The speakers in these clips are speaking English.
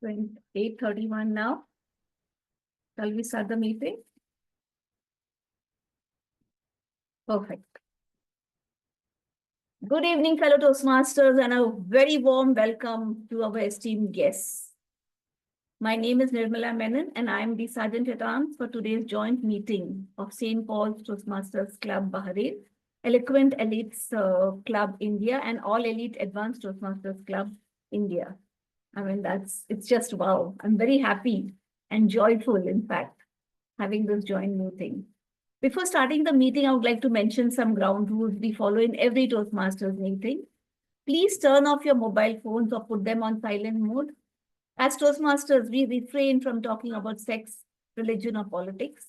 8:31 now. Shall we start the meeting? Perfect. Good evening, fellow Toastmasters, and a very warm welcome to our esteemed guests. My name is Nirrmala Mennon, and I am the Sergeant at Arms for today's joint meeting of St. Paul's Toastmasters Club Bahrain, Eloquent Elites Club India, and All Elite Advanced Toastmasters Club India. I mean, it's just wow. I'm very happy and joyful, in fact, having this joint meeting. Before starting the meeting, I would like to mention some ground rules we follow in every Toastmasters meeting. Please turn off your mobile phones or put them on silent mode. As Toastmasters, we refrain from talking about sex, religion, or politics.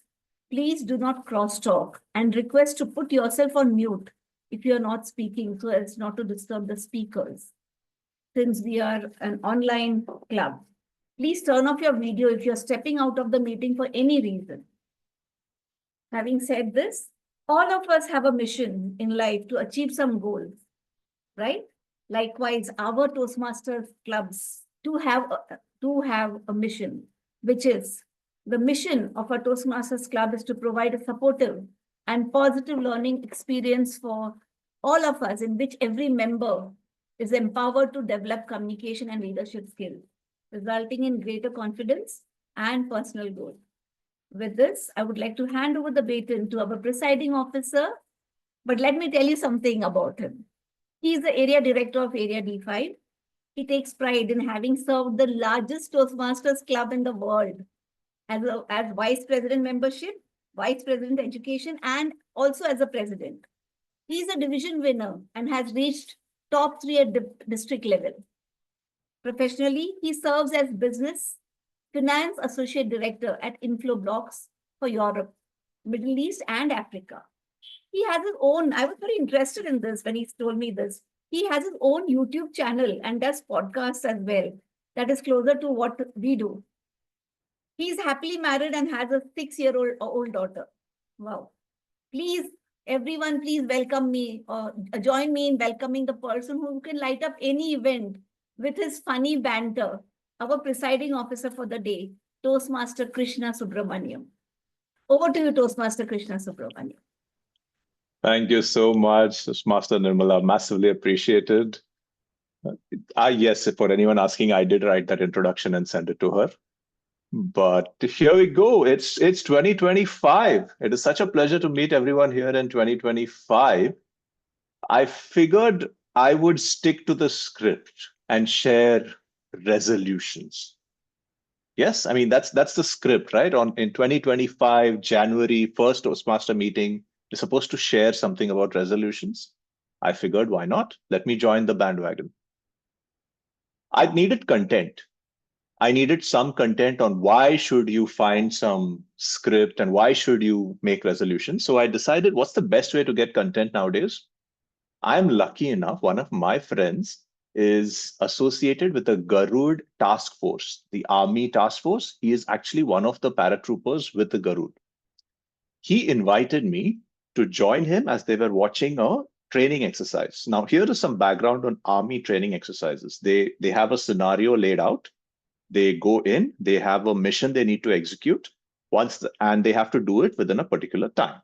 Please do not cross-talk and request to put yourself on mute if you're not speaking so as not to disturb the speakers. Since we are an online club, please turn off your video if you're stepping out of the meeting for any reason. Having said this, all of us have a mission in life to achieve some goals, right? Likewise, our Toastmasters clubs do have a mission, which is the mission of our Toastmasters club is to provide a supportive and positive learning experience for all of us, in which every member is empowered to develop communication and leadership skills, resulting in greater confidence and personal growth. With this, I would like to hand over the baton to our presiding officer, but let me tell you something about him. He is the area director of Area D5. He takes pride in having served the largest Toastmasters club in the world as vice president membership, vice president education, and also as a president. He is a division winner and has reached top 3 at district level. Professionally, he serves as business finance associate director at Inflow Blocks for Europe, Middle East, and Africa. He has his own, I was very interested in this when he told me this. He has his own YouTube channel and does podcasts as well. That is closer to what we do. He's happily married and has a 6-year-old daughter. Wow. Please, everyone, please welcome me or join me in welcoming the person who can light up any event with his funny banter, our presiding officer for the day, Toastmaster Krishna Subramaniam. Over to you, Toastmaster Krishna Subramaniam. Thank you so much, Master Nirrmala. Massively appreciated. Yes, for anyone asking, I did write that introduction and send it to her. But here we go. It's 2025. It is such a pleasure to meet everyone here in 2025. I figured I would stick to the script and share resolutions. Yes, I mean, that's the script, right? In 2025, January 1st Toastmaster meeting, you're supposed to share something about resolutions. I figured, why not? Let me join the bandwagon. I needed content. I needed some content on why should you find some script and why should you make resolutions. So I decided, what's the best way to get content nowadays? I'm lucky enough, one of my friends is associated with the Garud task force, the army task force. He is actually one of the paratroopers with the Garud. He invited me to join him as they were watching a training exercise. Now, here is some background on army training exercises. They have a scenario laid out. They go in, they have a mission they need to execute and they have to do it within a particular time.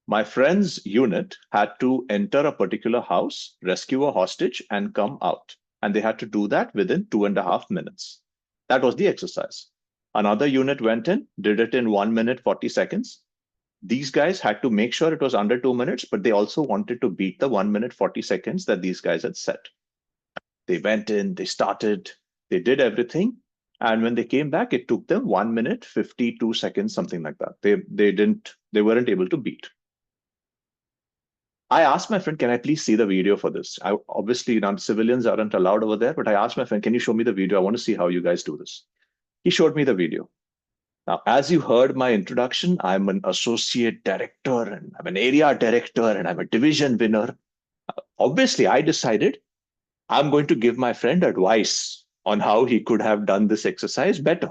My friend's unit had to enter a particular house, rescue a hostage, and come out. And they had to do that within 2.5 minutes. That was the exercise. Another unit went in, did it in 1 minute, 40 seconds. These guys had to make sure it was under 2 minutes, but they also wanted to beat the 1 minute, 40 seconds that these guys had set. They went in, they started, they did everything. And when they came back, it took them 1 minute, 52 seconds, something like that. They weren't able to beat. I asked my friend, can I please see the video for this? Obviously, civilians aren't allowed over there, but I asked my friend, can you show me the video? I want to see how you guys do this. He showed me the video. Now, as you heard my introduction, I'm an associate director and I'm an area director and I'm a division winner. Obviously, I decided I'm going to give my friend advice on how he could have done this exercise better.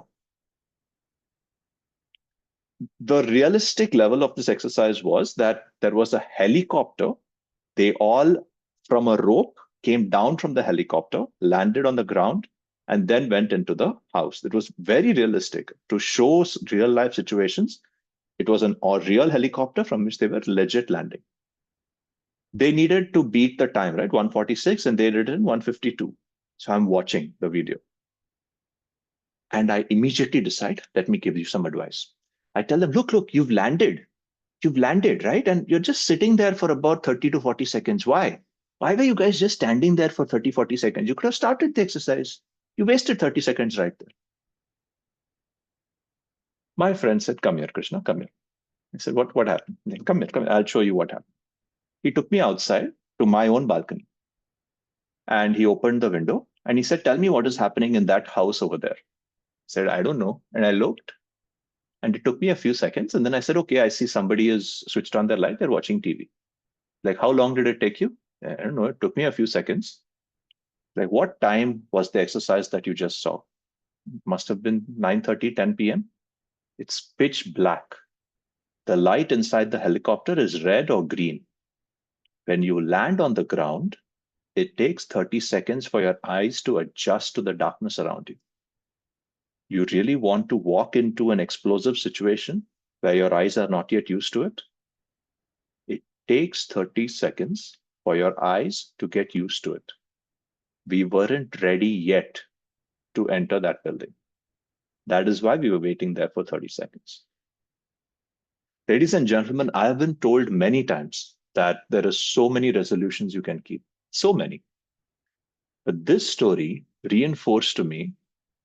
The realistic level of this exercise was that there was a helicopter. They all, from a rope, came down from the helicopter, landed on the ground, and then went into the house. It was very realistic to show real life situations. It was a real helicopter from which they were legit landing. They needed to beat the time, right? 146, and they did it in 152. So I'm watching the video. And I immediately decide, let me give you some advice. I tell them, look, you've landed, right? And you're just sitting there for about 30 to 40 seconds. Why? Why were you guys just standing there for 30, 40 seconds? You could have started the exercise. You wasted 30 seconds right there. My friend said, come here, Krishna, come here. I said, what happened? Come here, I'll show you what happened. He took me outside to my own balcony. And he opened the window and he said, tell me what is happening in that house over there. I said, I don't know. And I looked and it took me a few seconds. And then I said, okay, I see somebody has switched on their light. They're watching TV. Like, how long did it take you? I don't know. It took me a few seconds. Like, what time was the exercise that you just saw? It must have been 9:30, 10 p.m. It's pitch black. The light inside the helicopter is red or green. When you land on the ground, it takes 30 seconds for your eyes to adjust to the darkness around you. You really want to walk into an explosive situation where your eyes are not yet used to it? It takes 30 seconds for your eyes to get used to it. We weren't ready yet to enter that building. That is why we were waiting there for 30 seconds. Ladies and gentlemen, I have been told many times that there are so many resolutions you can keep, so many. But this story reinforced to me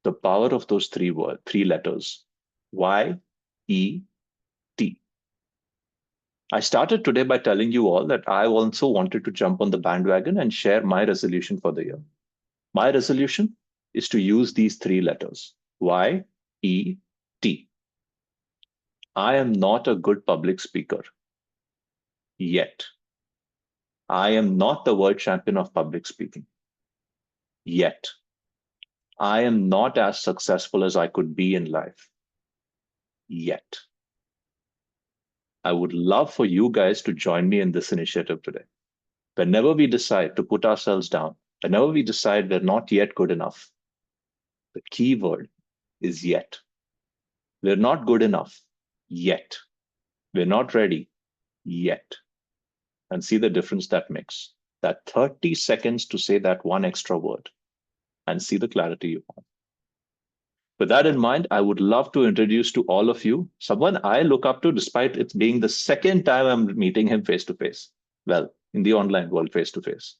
the power of those three letters, Y, E, T. I started today by telling you all that I also wanted to jump on the bandwagon and share my resolution for the year. My resolution is to use these three letters, Y, E, T. I am not a good public speaker yet. I am not the world champion of public speaking yet. I am not as successful as I could be in life yet. I would love for you guys to join me in this initiative today. Whenever we decide to put ourselves down, whenever we decide we're not yet good enough, the key word is yet. We're not good enough yet. We're not ready yet. And see the difference that makes. That 30 seconds to say that one extra word and see the clarity you have. With that in mind, I would love to introduce to all of you someone I look up to, despite it being the second time I'm meeting him face to face. Well, in the online world, face to face.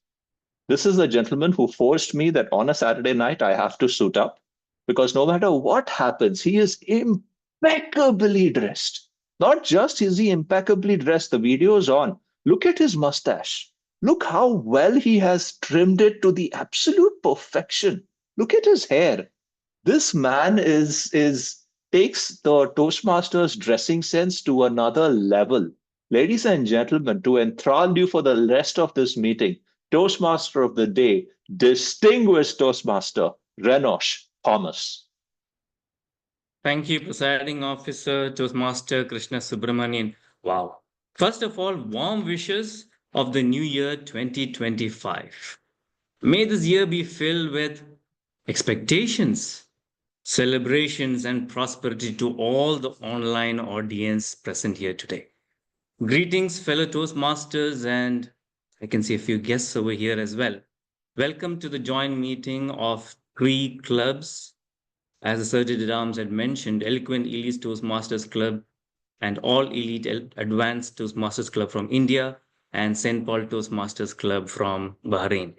This is a gentleman who forced me that on a Saturday night, I have to suit up because no matter what happens, he is impeccably dressed. Not just is he impeccably dressed, the video is on. Look at his mustache. Look how well he has trimmed it to the absolute perfection. Look at his hair. This man takes the Toastmasters dressing sense to another level. Ladies and gentlemen, to enthrall you for the rest of this meeting, Toastmaster of the day, distinguished Toastmaster, Renosh Thomas. Thank you, Presiding Officer, Toastmaster Krishna Subramanian. Wow. First of all, warm wishes of the new year 2025. May this year be filled with expectations, celebrations, and prosperity to all the online audience present here today. Greetings, fellow Toastmasters, and I can see a few guests over here as well. Welcome to the joint meeting of three clubs. As the Sergeant at Arms had mentioned, Eloquent Elite Toastmasters Club and All Elite Advanced Toastmasters Club from India and St. Paul Toastmasters Club from Bahrain.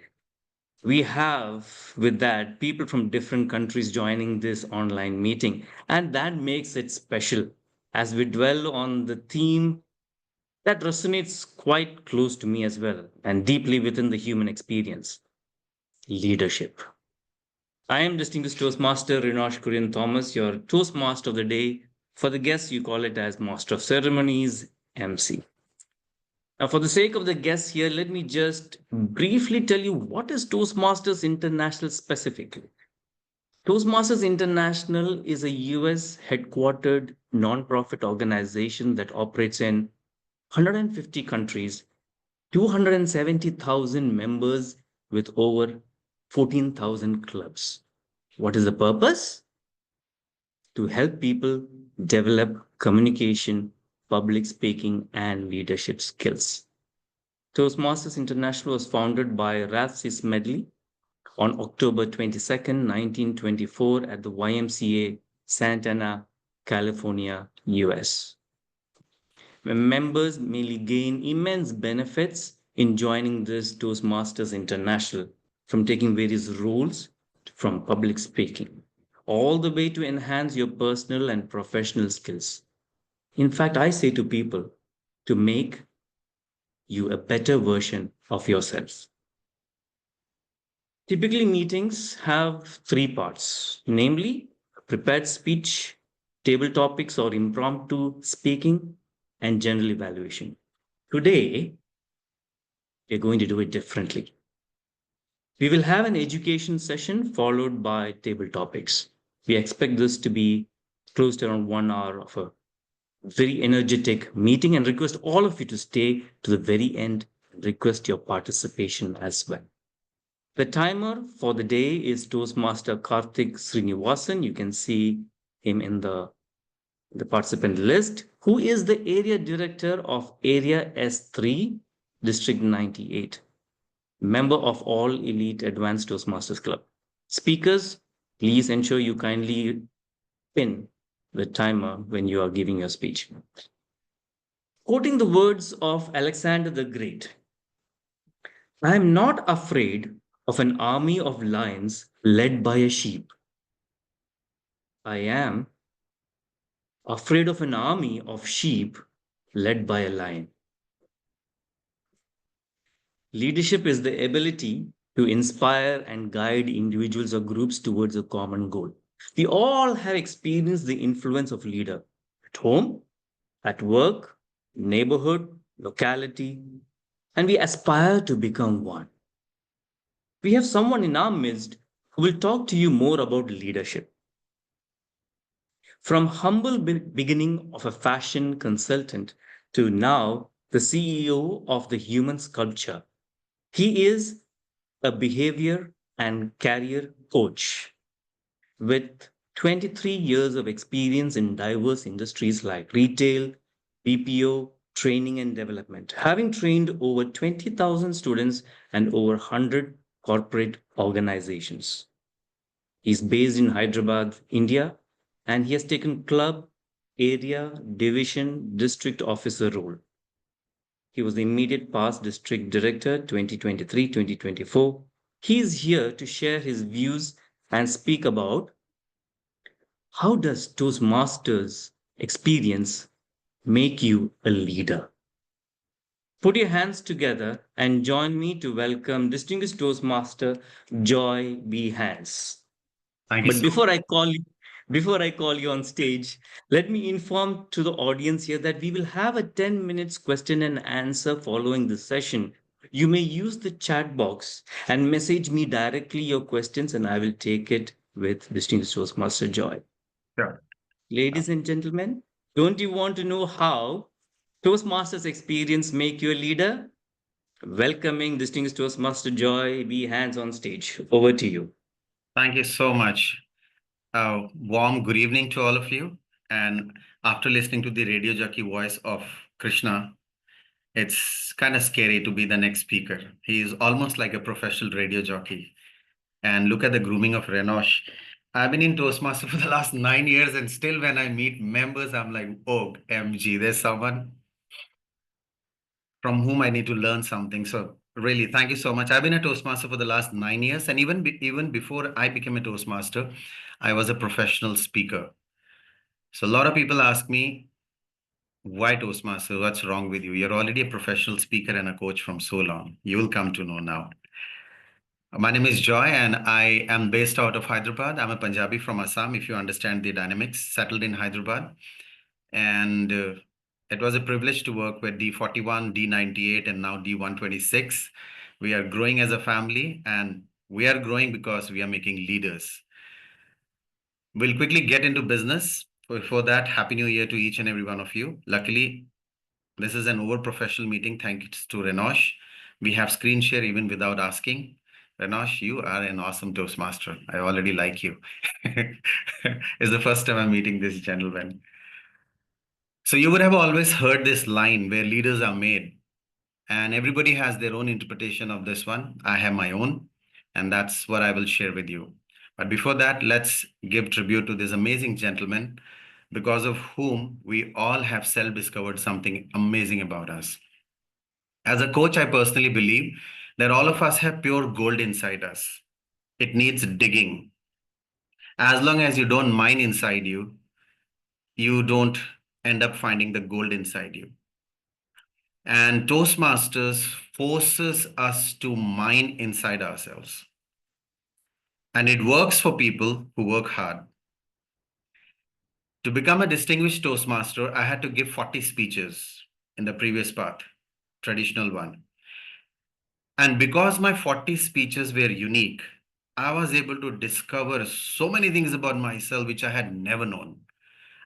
We have, with that, people from different countries joining this online meeting, and that makes it special as we dwell on the theme that resonates quite close to me as well and deeply within the human experience: leadership. I am distinguished Toastmaster Renosh Thomas, your Toastmaster of the day. For the guests, you call it as Master of Ceremonies, MC. Now, for the sake of the guests here, let me just briefly tell you what is Toastmasters International specifically. Toastmasters International is a US headquartered non-profit organization that operates in 150 countries, 270,000 members, with over 14,000 clubs. What is the purpose? To help people develop communication, public speaking, and leadership skills. Toastmasters International was founded by Ralph Medley on October 22nd, 1924 at the YMCA, Santa Ana, California, US. Members may gain immense benefits in joining this Toastmasters International, from taking various roles, from public speaking, all the way to enhance your personal and professional skills. In fact, I say to people to make you a better version of yourself. Typically, meetings have three parts, namely prepared speech, table topics or impromptu speaking, and general evaluation. Today, we're going to do it differently. We will have an education session followed by table topics. We expect this to be close to around 1 hour of a very energetic meeting, and request all of you to stay to the very end and request your participation as well. The timer for the day is Toastmaster Kartik Srinivasan. You can see him in the participant list, who is the area director of Area S3, District 98. Member of All Elite Advanced Toastmasters Club. Speakers, please ensure you kindly pin the timer when you are giving your speech. Quoting the words of Alexander the Great, I am not afraid of an army of lions led by a sheep. I am afraid of an army of sheep led by a lion. Leadership is the ability to inspire and guide individuals or groups towards a common goal. We all have experienced the influence of leader at home, at work, neighborhood, locality, and we aspire to become one. We have someone in our midst who will talk to you more about leadership. From humble beginning of a fashion consultant to now the CEO of the Human Sculpture, he is a behavior and career coach with 23 years of experience in diverse industries like retail, BPO, training and development, having trained over 20,000 students and over 100 corporate organizations. He's based in Hyderabad, India, and he has taken club, area, division, district officer role. He was the immediate past district director 2023-2024. He is here to share his views and speak about how does Toastmasters experience make you a leader. Put your hands together and join me to welcome distinguished Toastmaster Joy B. Hans. Thank you. But before I call you on stage, let me inform to the audience here that we will have a 10 minutes question and answer following this session. You may use the chat box and message me directly your questions, and I will take it with distinguished Toastmaster Joy. Sure. Ladies and gentlemen, don't you want to know how Toastmasters experience make you a leader? Welcoming distinguished Toastmaster Joy B. Hans on stage. Over to you. Thank you so much. Warm good evening to all of you. And after listening to the radio jockey voice of Krishna, it's kind of scary to be the next speaker. He is almost like a professional radio jockey. And look at the grooming of Renosh. I've been in Toastmaster for the last 9 years, and still when I meet members, I'm like, oh, MG, there's someone from whom I need to learn something. So really, thank you so much. I've been a Toastmaster for the last 9 years. And even before I became a Toastmaster, I was a professional speaker. So a lot of people ask me, why Toastmaster? What's wrong with you? You're already a professional speaker and a coach from so long. You will come to know now. My name is Joy, and I am based out of Hyderabad. I'm a Punjabi from Assam, if you understand the dynamics, settled in Hyderabad. And it was a privilege to work with D41, D98, and now D126. We are growing as a family, and we are growing because we are making leaders. We'll quickly get into business. Before that, Happy New Year to each and every one of you. Luckily, this is an over-professional meeting thanks to Renosh. We have screen share even without asking. Renosh, you are an awesome Toastmaster. I already like you. It's the first time I'm meeting this gentleman. So you would have always heard this line where leaders are made, and everybody has their own interpretation of this one. I have my own, and that's what I will share with you. But before that, let's give tribute to this amazing gentleman, because of whom we all have self-discovered something amazing about us. As a coach, I personally believe that all of us have pure gold inside us. It needs digging. As long as you don't mine inside you, you don't end up finding the gold inside you. And Toastmasters forces us to mine inside ourselves. And it works for people who work hard. To become a distinguished Toastmaster, I had to give 40 speeches in the previous part, traditional one. And because my 40 speeches were unique, I was able to discover so many things about myself which I had never known.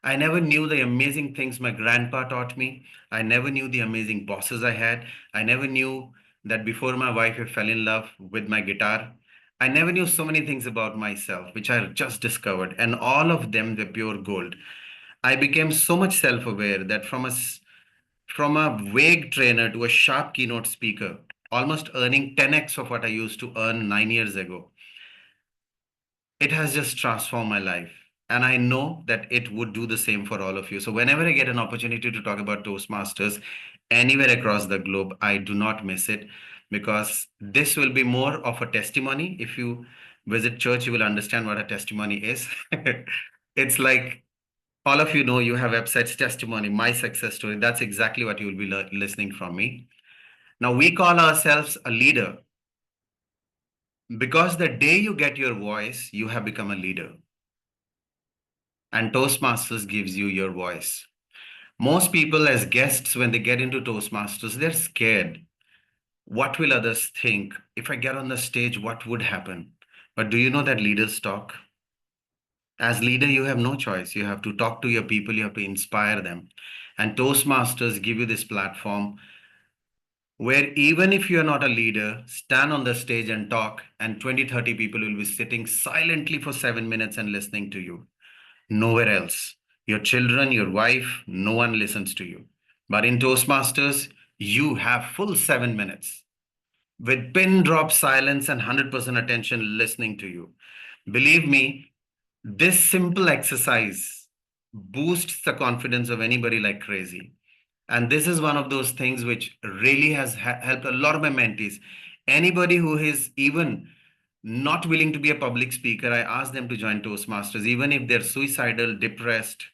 I never knew the amazing things my grandpa taught me. I never knew the amazing bosses I had. I never knew that before my wife I fell in love with my guitar. I never knew so many things about myself, which I just discovered, and all of them were pure gold. I became so much self-aware that from a vague trainer to a sharp keynote speaker, almost earning 10x of what I used to earn 9 years ago. It has just transformed my life. And I know that it would do the same for all of you. So whenever I get an opportunity to talk about Toastmasters anywhere across the globe, I do not miss it, because this will be more of a testimony. If you visit church, you will understand what a testimony is. It's like, all of you know, you have websites, testimony, my success story. That's exactly what you will be listening from me. Now, we call ourselves a leader because the day you get your voice, you have become a leader. And Toastmasters gives you your voice. Most people as guests, when they get into Toastmasters, they're scared. What will others think? If I get on the stage, what would happen? But do you know that leaders talk? As leader, you have no choice. You have to talk to your people. You have to inspire them. And Toastmasters give you this platform where even if you're not a leader, stand on the stage and talk, and 20, 30 people will be sitting silently for 7 minutes and listening to you. Nowhere else. Your children, your wife, no one listens to you. But in Toastmasters, you have full 7 minutes with pin drop silence and 100% attention listening to you. Believe me, this simple exercise boosts the confidence of anybody like crazy. And this is one of those things which really has helped a lot of my mentees. Anybody who is even not willing to be a public speaker, I ask them to join Toastmasters. Even if they're suicidal, depressed,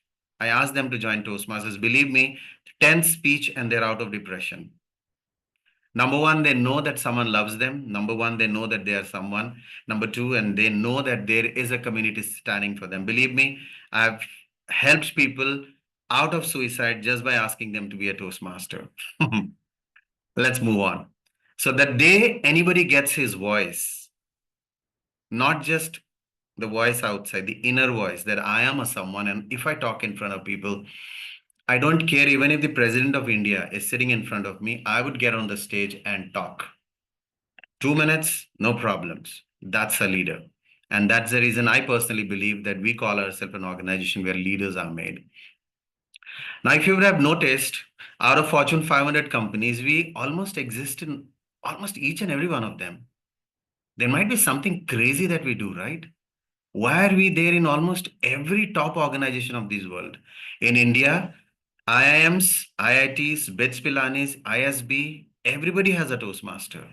I ask them to join Toastmasters. Believe me, 10 speech and they're out of depression. Number one, they know that someone loves them. Number one, they know that they are someone. Number two, and they know that there is a community standing for them. Believe me, I've helped people out of suicide just by asking them to be a Toastmaster. Let's move on. So the day anybody gets his voice, not just the voice outside, the inner voice that I am a someone, and if I talk in front of people, I don't care even if the president of India is sitting in front of me, I would get on the stage and talk. 2 minutes, no problems. That's a leader. And that's the reason I personally believe that we call ourselves an organization where leaders are made. Now, if you would have noticed, out of Fortune 500 companies, we almost exist in almost each and every one of them. There might be something crazy that we do, right? Why are we there in almost every top organization of this world? In India, IIMs, IITs, BITS Pilanis, ISB, everybody has a Toastmaster.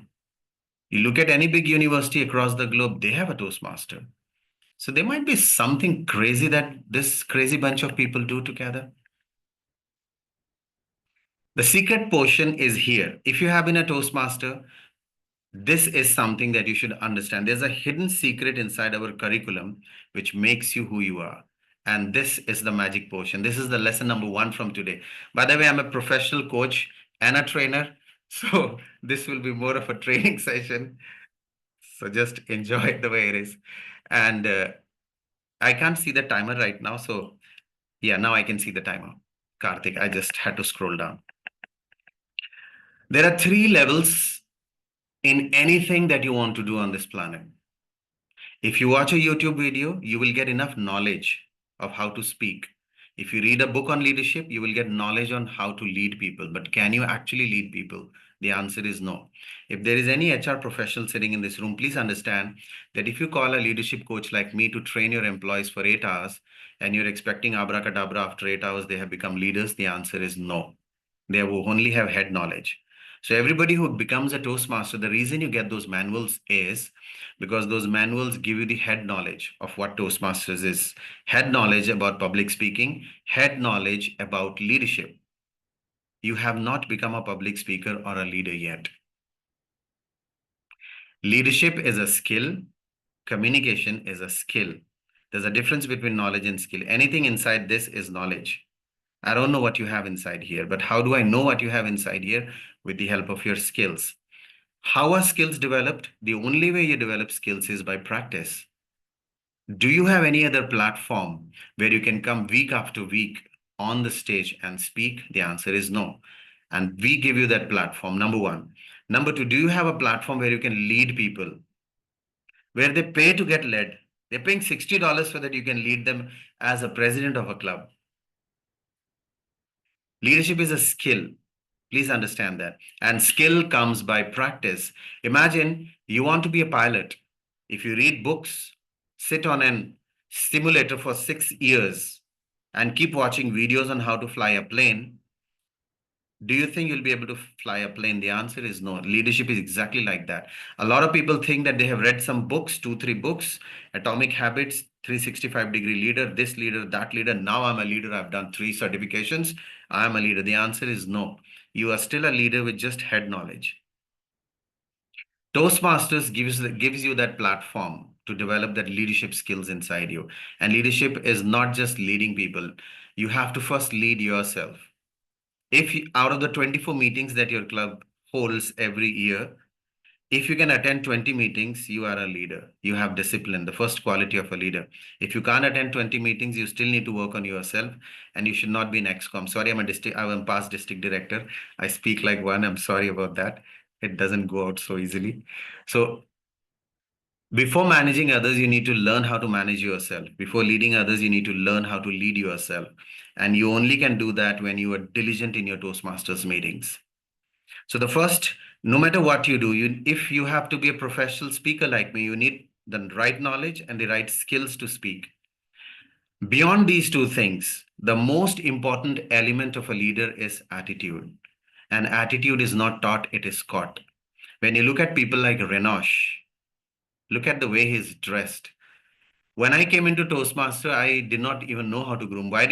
You look at any big university across the globe, they have a Toastmaster. So there might be something crazy that this crazy bunch of people do together. The secret portion is here. If you have been a Toastmaster, this is something that you should understand. There's a hidden secret inside our curriculum which makes you who you are. And this is the magic portion. This is the lesson number 1 from today. By the way, I'm a professional coach and a trainer. So this will be more of a training session. So just enjoy it the way it is. And I can't see the timer right now. So yeah, now I can see the timer. Kartik, I just had to scroll down. There are 3 levels in anything that you want to do on this planet. If you watch a YouTube video, you will get enough knowledge of how to speak. If you read a book on leadership, you will get knowledge on how to lead people. But can you actually lead people? The answer is no. If there is any HR professional sitting in this room, please understand that if you call a leadership coach like me to train your employees for 8 hours and you're expecting abracadabra after 8 hours, they have become leaders, the answer is no. They will only have head knowledge. So everybody who becomes a Toastmaster, the reason you get those manuals is because those manuals give you the head knowledge of what Toastmasters is. Head knowledge about public speaking, head knowledge about leadership. You have not become a public speaker or a leader yet. Leadership is a skill. Communication is a skill. There's a difference between knowledge and skill. Anything inside this is knowledge. I don't know what you have inside here, but how do I know what you have inside here? With the help of your skills. How are skills developed? The only way you develop skills is by practice. Do you have any other platform where you can come week after week on the stage and speak? The answer is no. And we give you that platform, number one. Number two, do you have a platform where you can lead people? Where they pay to get led? They're paying $60 so that you can lead them as a president of a club. Leadership is a skill. Please understand that. And skill comes by practice. Imagine you want to be a pilot. If you read books, sit on a simulator for 6 years and keep watching videos on how to fly a plane, do you think you'll be able to fly a plane? The answer is no. Leadership is exactly like that. A lot of people think that they have read some books, 2-3 books, Atomic Habits, 365-degree leader, this leader, that leader. Now I'm a leader. I've done 3 certifications. I'm a leader. The answer is no. You are still a leader with just head knowledge. Toastmasters gives you that platform to develop that leadership skills inside you. And leadership is not just leading people. You have to first lead yourself. If you, out of the 24 meetings that your club holds every year, if you can attend 20 meetings, you are a leader. You have discipline, the first quality of a leader. If you can't attend 20 meetings, you still need to work on yourself and you should not be an ex-com. Sorry, I'm a past district director. I speak like one. I'm sorry about that. It doesn't go out so easily. So before managing others, you need to learn how to manage yourself. Before leading others, you need to learn how to lead yourself. And you only can do that when you are diligent in your Toastmasters meetings. So the first, no matter what you do, if you have to be a professional speaker like me, you need the right knowledge and the right skills to speak. Beyond these two things, the most important element of a leader is attitude. And attitude is not taught, it is caught. When you look at people like Renosh, look at the way he's dressed. When I came into Toastmaster, I did not even know how to groom. I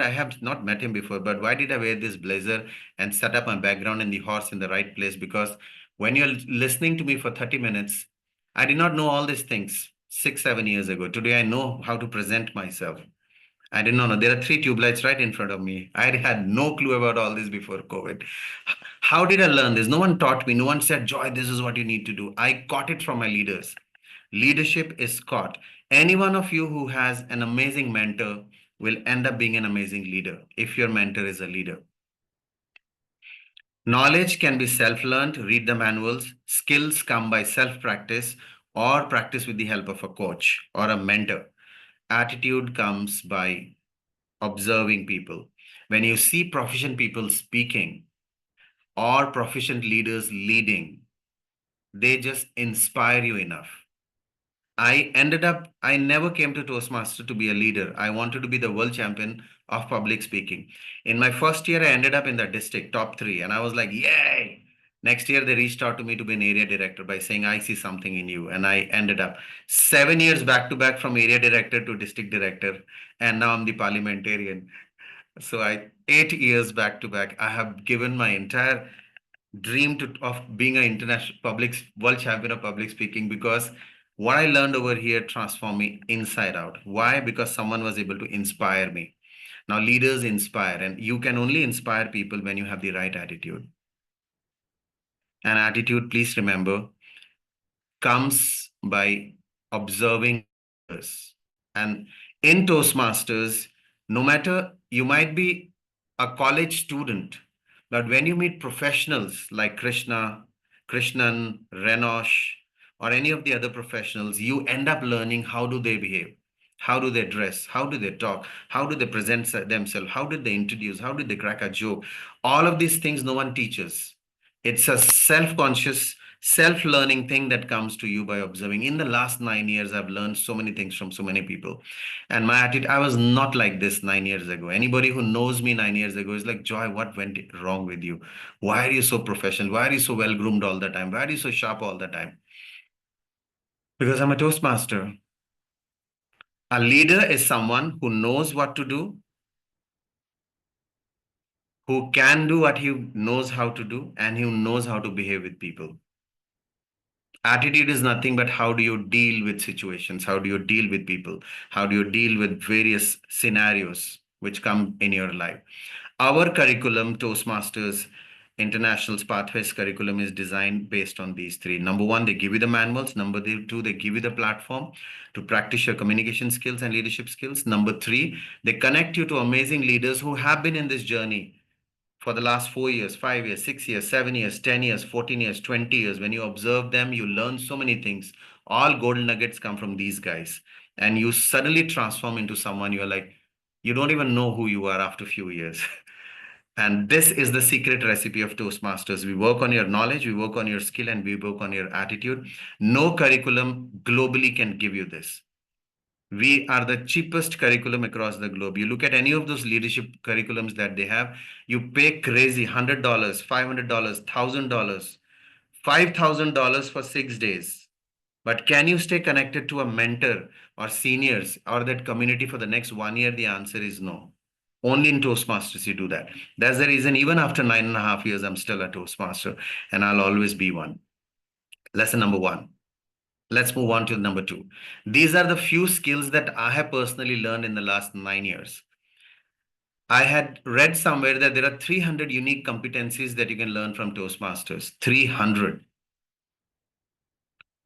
have not met him before, but why did I wear this blazer and set up my background and the horse in the right place? Because when you're listening to me for 30 minutes, I did not know all these things 6-7 years ago. Today, I know how to present myself. I did not know. There are 3 tube lights right in front of me. I had no clue about all this before COVID. How did I learn this? No one taught me. No one said, Joy, this is what you need to do. I got it from my leaders. Leadership is caught. Any one of you who has an amazing mentor will end up being an amazing leader if your mentor is a leader. Knowledge can be self-learned, read the manuals. Skills come by self-practice or practice with the help of a coach or a mentor. Attitude comes by observing people. When you see proficient people speaking or proficient leaders leading, they just inspire you enough. I never came to Toastmaster to be a leader. I wanted to be the world champion of public speaking. In my first year, I ended up in the district top 3 and I was like, yay! Next year, they reached out to me to be an area director by saying, I see something in you. And I ended up 7 years back to back from area director to district director. And now I'm the parliamentarian. So 8 years back to back, I have given my entire dream of being an international world champion of public speaking because what I learned over here transformed me inside out. Why? Because someone was able to inspire me. Now leaders inspire, and you can only inspire people when you have the right attitude. And attitude, please remember, comes by observing others. And in Toastmasters, no matter, you might be a college student, but when you meet professionals like Krishna Krishnan, Renosh, or any of the other professionals, you end up learning how do they behave, how do they dress, how do they talk, how do they present themselves, how did they introduce, how did they crack a joke. All of these things no one teaches. It's a self-conscious, self-learning thing that comes to you by observing. In the last 9 years, I've learned so many things from so many people. And my attitude, I was not like this 9 years ago. Anybody who knows me 9 years ago is like, Joy, what went wrong with you? Why are you so professional? Why are you so well-groomed all the time? Why are you so sharp all the time? Because I'm a Toastmaster. A leader is someone who knows what to do, who can do what he knows how to do, and who knows how to behave with people. Attitude is nothing but how do you deal with situations? How do you deal with people? How do you deal with various scenarios which come in your life? Our curriculum, Toastmasters International's Pathways curriculum, is designed based on these three. Number one, they give you the manuals. Number two, they give you the platform to practice your communication skills and leadership skills. Number three, they connect you to amazing leaders who have been in this journey for the last 4 years, 5 years, 6 years, 7 years, 10 years, 14 years, 20 years. When you observe them, you learn so many things. All golden nuggets come from these guys. And you suddenly transform into someone you're like, you don't even know who you are after a few years. And this is the secret recipe of Toastmasters. We work on your knowledge, we work on your skill, and we work on your attitude. No curriculum globally can give you this. We are the cheapest curriculum across the globe. You look at any of those leadership curriculums that they have, you pay crazy $100, $500, $1,000, $5,000 for 6 days. But can you stay connected to a mentor or seniors or that community for the next 1 year? The answer is no. Only in Toastmasters you do that. That's the reason even after 9.5 years, I'm still a Toastmaster and I'll always be one. Lesson number one. Let's move on to number two. These are the few skills that I have personally learned in the last 9 years. I had read somewhere that there are 300 unique competencies that you can learn from Toastmasters. 300.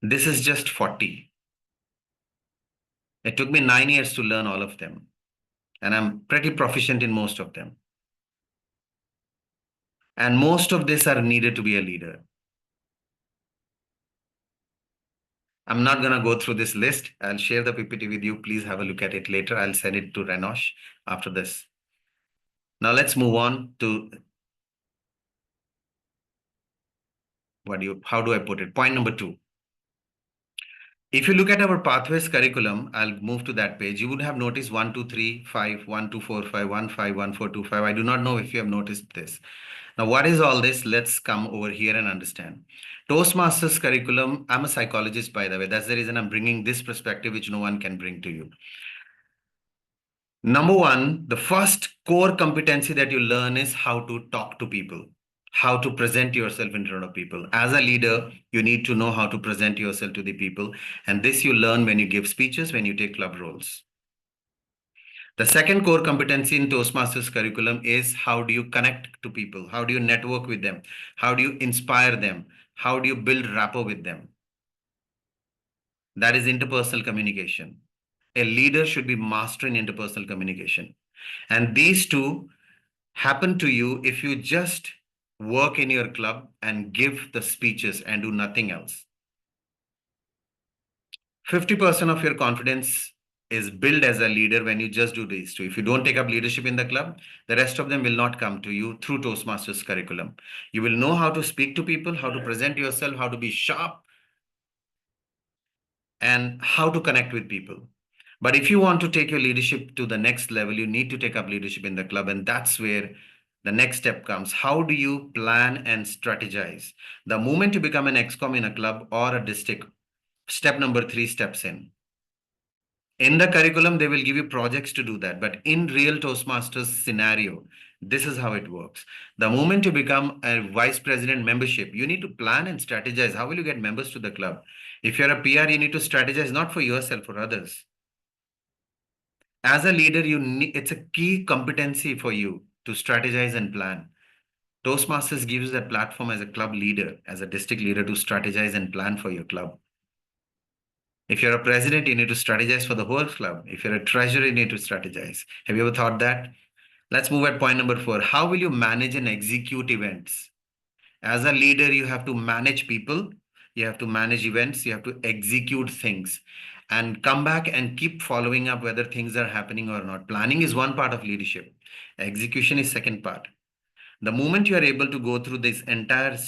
This is just 40. It took me 9 years to learn all of them. And I'm pretty proficient in most of them. And most of these are needed to be a leader. I'm not going to go through this list. I'll share the PPT with you. Please have a look at it later. I'll send it to Renosh after this. Now let's move on to how do I put it? Point number two. If you look at our Pathways curriculum, I'll move to that page. You would have noticed 1, 2, 3, 5, 1, 2, 4, 5, 1, 5, 1, 4, 2, 5. I do not know if you have noticed this. Now, what is all this? Let's come over here and understand. Toastmasters curriculum, I'm a psychologist, by the way. That's the reason I'm bringing this perspective, which no one can bring to you. Number one, the first core competency that you learn is how to talk to people, how to present yourself in front of people. As a leader, you need to know how to present yourself to the people. And this you learn when you give speeches, when you take club roles. The second core competency in Toastmasters curriculum is how do you connect to people? How do you network with them? How do you inspire them? How do you build rapport with them? That is interpersonal communication. A leader should be mastering interpersonal communication. And these two happen to you if you just work in your club and give the speeches and do nothing else. 50% of your confidence is built as a leader when you just do these two. If you don't take up leadership in the club, the rest of them will not come to you through Toastmasters curriculum. You will know how to speak to people, how to present yourself, how to be sharp, and how to connect with people. But if you want to take your leadership to the next level, you need to take up leadership in the club. And that's where the next step comes. How do you plan and strategize? The moment you become an ExCom in a club or a district, step number 3 steps in. In the curriculum, they will give you projects to do that. But in real Toastmasters scenario, this is how it works. The moment you become a vice president membership, you need to plan and strategize. How will you get members to the club? If you're a PR, you need to strategize not for yourself, for others. As a leader, it's a key competency for you to strategize and plan. Toastmasters gives you that platform as a club leader, as a district leader, to strategize and plan for your club. If you're a president, you need to strategize for the whole club. If you're a treasurer, you need to strategize. Have you ever thought that? Let's move at point number 4. How will you manage and execute events? As a leader, you have to manage people, you have to manage events, you have to execute things and come back and keep following up whether things are happening or not. Planning is one part of leadership. Execution is second part. The moment you are able to go through this entire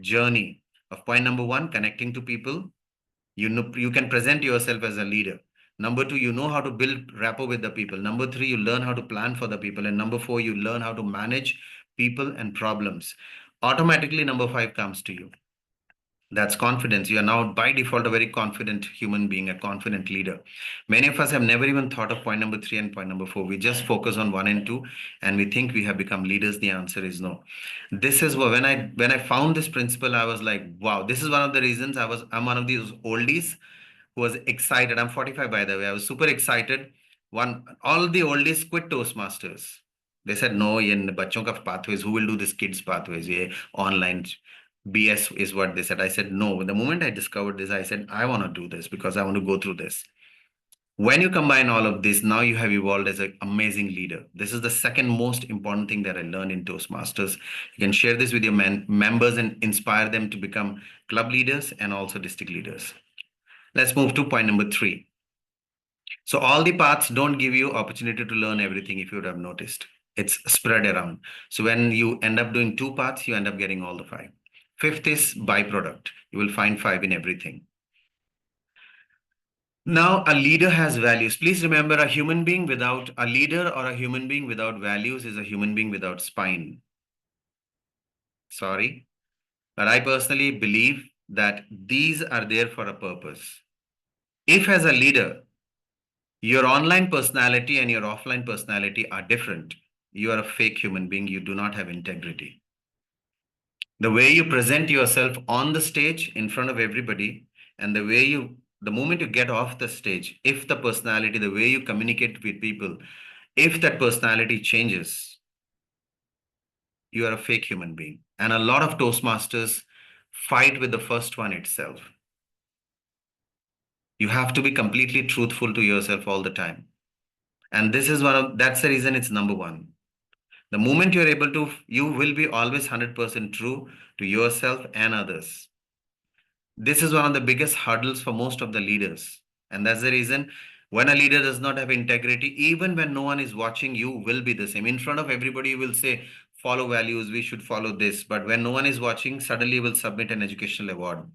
journey of point number one, connecting to people, you can present yourself as a leader. Number two, you know how to build rapport with the people. Number three, you learn how to plan for the people. And number four, you learn how to manage people and problems. Automatically, number five comes to you. That's confidence. You are now by default a very confident human being, a confident leader. Many of us have never even thought of point number three and point number four. We just focus on one and two, and we think we have become leaders. The answer is no. This is when I found this principle, I was like, wow, this is one of the reasons I'm one of these oldies who was excited. I'm 45, by the way. I was super excited. All the oldies quit Toastmasters. They said, no, in bachon ka pathways, who will do this kids pathways? Yeah, online BS is what they said. I said, no. The moment I discovered this, I said, I want to do this because I want to go through this. When you combine all of this, now you have evolved as an amazing leader. This is the second most important thing that I learned in Toastmasters. You can share this with your members and inspire them to become club leaders and also district leaders. Let's move to point number three. So all the paths don't give you opportunity to learn everything, if you would have noticed. It's spread around. So when you end up doing two paths, you end up getting all the five. Fifth is byproduct. You will find five in everything. Now, a leader has values. Please remember, a human being without a leader or a human being without values is a human being without spine. Sorry, but I personally believe that these are there for a purpose. If as a leader, your online personality and your offline personality are different, you are a fake human being. You do not have integrity. The way you present yourself on the stage in front of everybody and the moment you get off the stage, if the personality, the way you communicate with people, if that personality changes, you are a fake human being. And a lot of Toastmasters fight with the first one itself. You have to be completely truthful to yourself all the time. And this is that's the reason it's number one. The moment you're able to, you will be always 100% true to yourself and others. This is one of the biggest hurdles for most of the leaders. And that's the reason when a leader does not have integrity, even when no one is watching, you will be the same. In front of everybody, you will say, follow values, we should follow this. But when no one is watching, suddenly you will submit an educational award.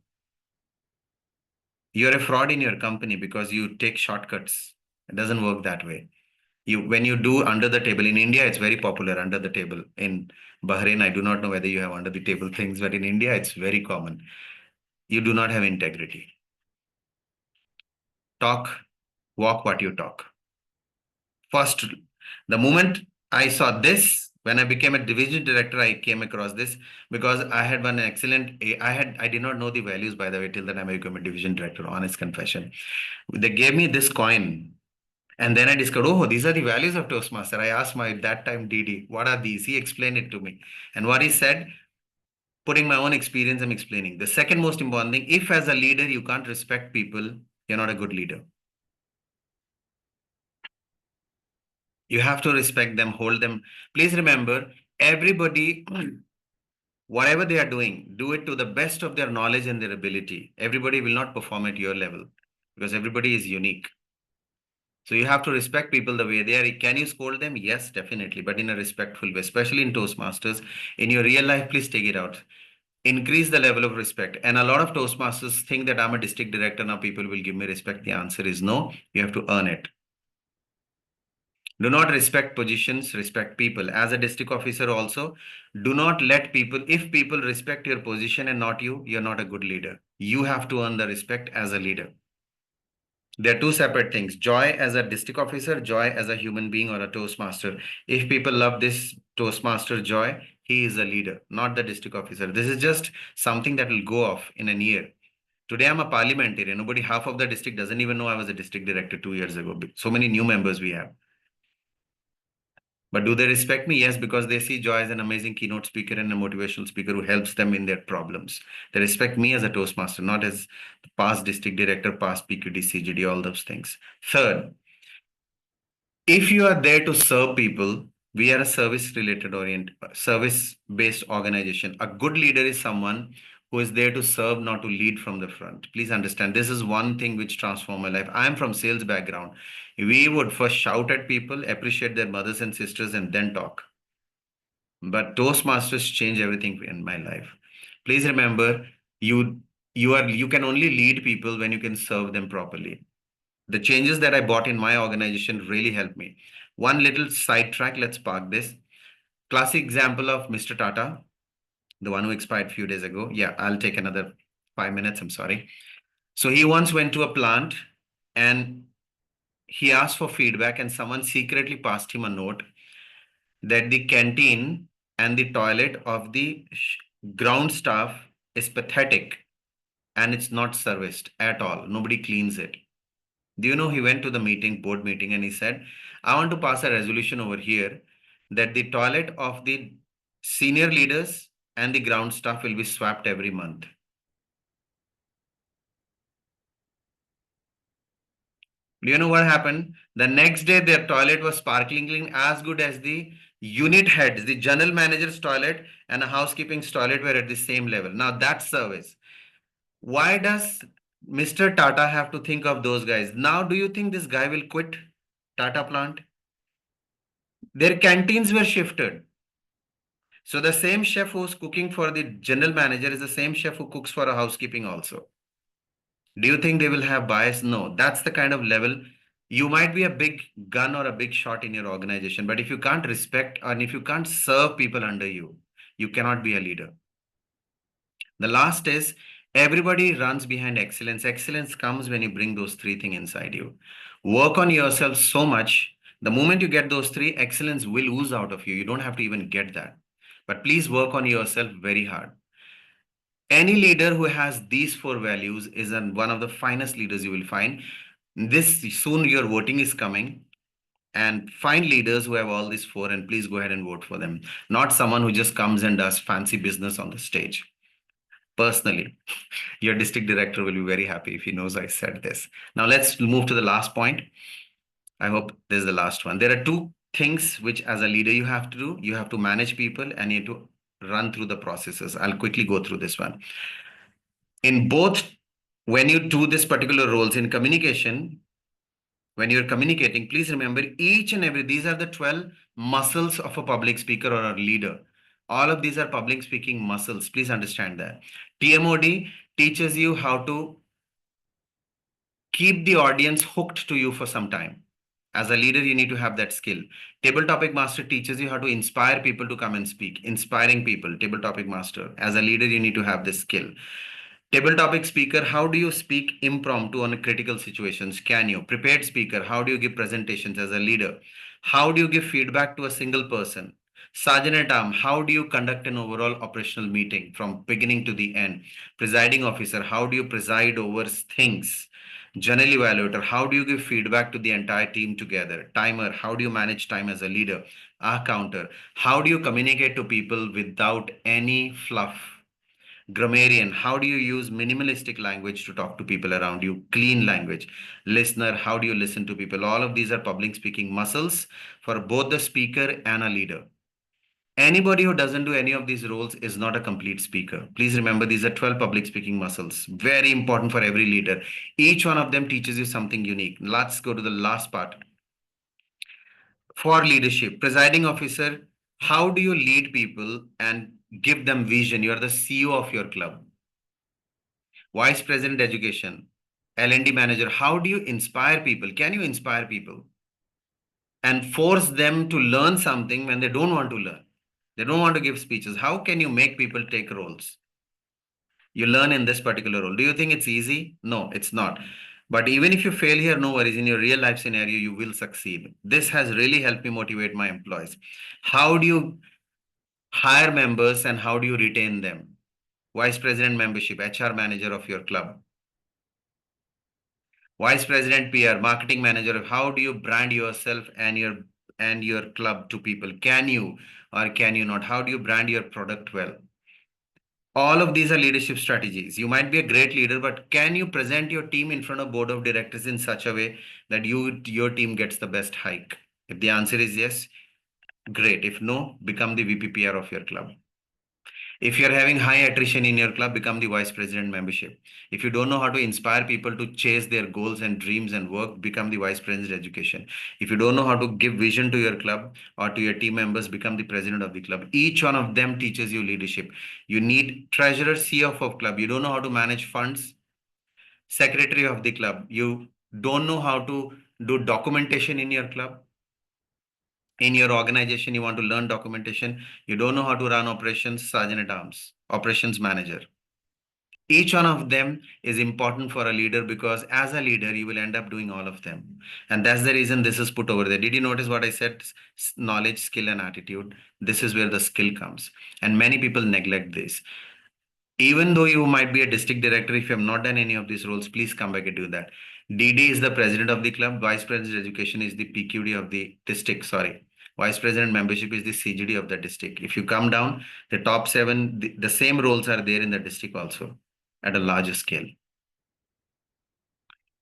You're a fraud in your company because you take shortcuts. It doesn't work that way. When you do under the table, in India, it's very popular under the table. In Bahrain, I do not know whether you have under the table things, but in India, it's very common. You do not have integrity. Walk what you talk. First, the moment I saw this, when I became a division director, I came across this because I had one excellent, I did not know the values, by the way, till the time I became a division director, honest confession. They gave me this coin. And then I discovered, oh, these are the values of Toastmaster. I asked that time DD, what are these? He explained it to me. And what he said, putting my own experience, I'm explaining. The second most important thing, if as a leader, you can't respect people, you're not a good leader. You have to respect them, hold them. Please remember, everybody, whatever they are doing, do it to the best of their knowledge and their ability. Everybody will not perform at your level because everybody is unique. So you have to respect people the way they are. Can you scold them? Yes, definitely, but in a respectful way, especially in Toastmasters. In your real life, please take it out. Increase the level of respect. And a lot of Toastmasters think that I'm a district director, now people will give me respect. The answer is no, you have to earn it. Do not respect positions, respect people. As a district officer also, do not let people, if people respect your position and not you, you're not a good leader. You have to earn the respect as a leader. They're two separate things. Joy as a district officer, joy as a human being or a Toastmaster. If people love this Toastmaster joy, he is a leader, not the district officer. This is just something that will go off in a year. Today, I'm a parliamentarian. Half of the district doesn't even know I was a district director 2 years ago. So many new members we have. But do they respect me? Yes, because they see Joy as an amazing keynote speaker and a motivational speaker who helps them in their problems. They respect me as a Toastmaster, not as the past district director, past PQD, CGD, all those things. Third, if you are there to serve people, We are a service-based organization. A good leader is someone who is there to serve, not to lead from the front. Please understand, this is one thing which transformed my life. I am from sales background. We would first shout at people, appreciate their mothers and sisters, and then talk. But Toastmasters changed everything in my life. Please remember, you can only lead people when you can serve them properly. The changes that I brought in my organization really helped me. One little sidetrack, let's park this. Classic example of Mr. Tata, the one who expired a few days ago. Yeah, I'll take another 5 minutes, I'm sorry. So he once went to a plant and he asked for feedback, and someone secretly passed him a note that the canteen and the toilet of the ground staff is pathetic and it's not serviced at all. Nobody cleans it. Do you know, he went to the board meeting, and he said, I want to pass a resolution over here that the toilet of the senior leaders and the ground staff will be swapped every month. Do you know what happened? The next day, their toilet was sparkling clean, as good as the unit heads, the general manager's toilet and a housekeeping's toilet were at the same level. Now that's service. Why does Mr. Tata have to think of those guys? Now, do you think this guy will quit Tata plant? Their canteens were shifted. So the same chef who's cooking for the general manager is the same chef who cooks for a housekeeping also. Do you think they will have bias? No, that's the kind of level. You might be a big gun or a big shot in your organization, but if you can't respect and if you can't serve people under you, you cannot be a leader. The last is, everybody runs behind excellence. Excellence comes when you bring those three things inside you. Work on yourself so much. The moment you get those three, excellence will ooze out of you. You don't have to even get that. But please work on yourself very hard. Any leader who has these four values is one of the finest leaders you will find. Soon your voting is coming. And find leaders who have all these four, and please go ahead and vote for them. Not someone who just comes and does fancy business on the stage. Personally, your district director will be very happy if he knows I said this. Now let's move to the last point. I hope this is the last one. There are two things which as a leader you have to do. You have to manage people and you have to run through the processes. I'll quickly go through this one. In both, when you do this particular roles in communication, when you're communicating, please remember each and every, these are the 12 muscles of a public speaker or a leader. All of these are public speaking muscles. Please understand that. TMoD teaches you how to keep the audience hooked to you for some time. As a leader, you need to have that skill. Table Topic Master teaches you how to inspire people to come and speak. Inspiring people, Table Topic Master. As a leader, you need to have this skill. Table Topic Speaker, how do you speak impromptu on critical situations? Can you? Prepared Speaker, how do you give presentations as a leader? How do you give feedback to a single person? Sergeant-at-Arms, how do you conduct an overall operational meeting from beginning to the end? Presiding Officer, how do you preside over things? General Evaluator, how do you give feedback to the entire team together? Timer, how do you manage time as a leader? Counter, how do you communicate to people without any fluff? Grammarian, how do you use minimalistic language to talk to people around you? Clean language. Listener, how do you listen to people? All of these are public speaking muscles for both the speaker and a leader. Anybody who doesn't do any of these roles is not a complete speaker. Please remember, these are 12 public speaking muscles. Very important for every leader. Each one of them teaches you something unique. Let's go to the last part. For leadership, presiding officer, how do you lead people and give them vision? You are the CEO of your club. Vice President Education, L&D Manager, how do you inspire people? Can you inspire people and force them to learn something when they don't want to learn? They don't want to give speeches. How can you make people take roles? You learn in this particular role. Do you think it's easy? No, it's not. But even if you fail here, no worries. In your real life scenario, you will succeed. This has really helped me motivate my employees. How do you hire members and how do you retain them? Vice President Membership, HR Manager of your club. Vice President PR, Marketing Manager, how do you brand yourself and your club to people? Can you or can you not? How do you brand your product well? All of these are leadership strategies. You might be a great leader, but can you present your team in front of board of directors in such a way that your team gets the best hike? If the answer is yes, Great. If no, become the VPPR of your club. If you're having high attrition in your club, become the vice president membership. If you don't know how to inspire people to chase their goals and dreams and work, become the vice president education. If you don't know how to give vision to your club or to your team members, become the president of the club. Each one of them teaches you leadership. You need treasurer, CF of club. You don't know how to manage funds, secretary of the club. You don't know how to do documentation in your club. In your organization, you want to learn documentation. You don't know how to run operations, sergeant at arms, operations manager. Each one of them is important for a leader because as a leader, you will end up doing all of them. And that's the reason this is put over there. Did you notice what I said? Knowledge, skill, and attitude. This is where the skill comes. And many people neglect this. Even though you might be a district director, if you have not done any of these roles, please come back and do that. DD is the president of the club. Vice president education is the PQD of the district. Sorry. Vice president membership is the CGD of the district. If you come down, the top 7, the same roles are there in the district also at a larger scale.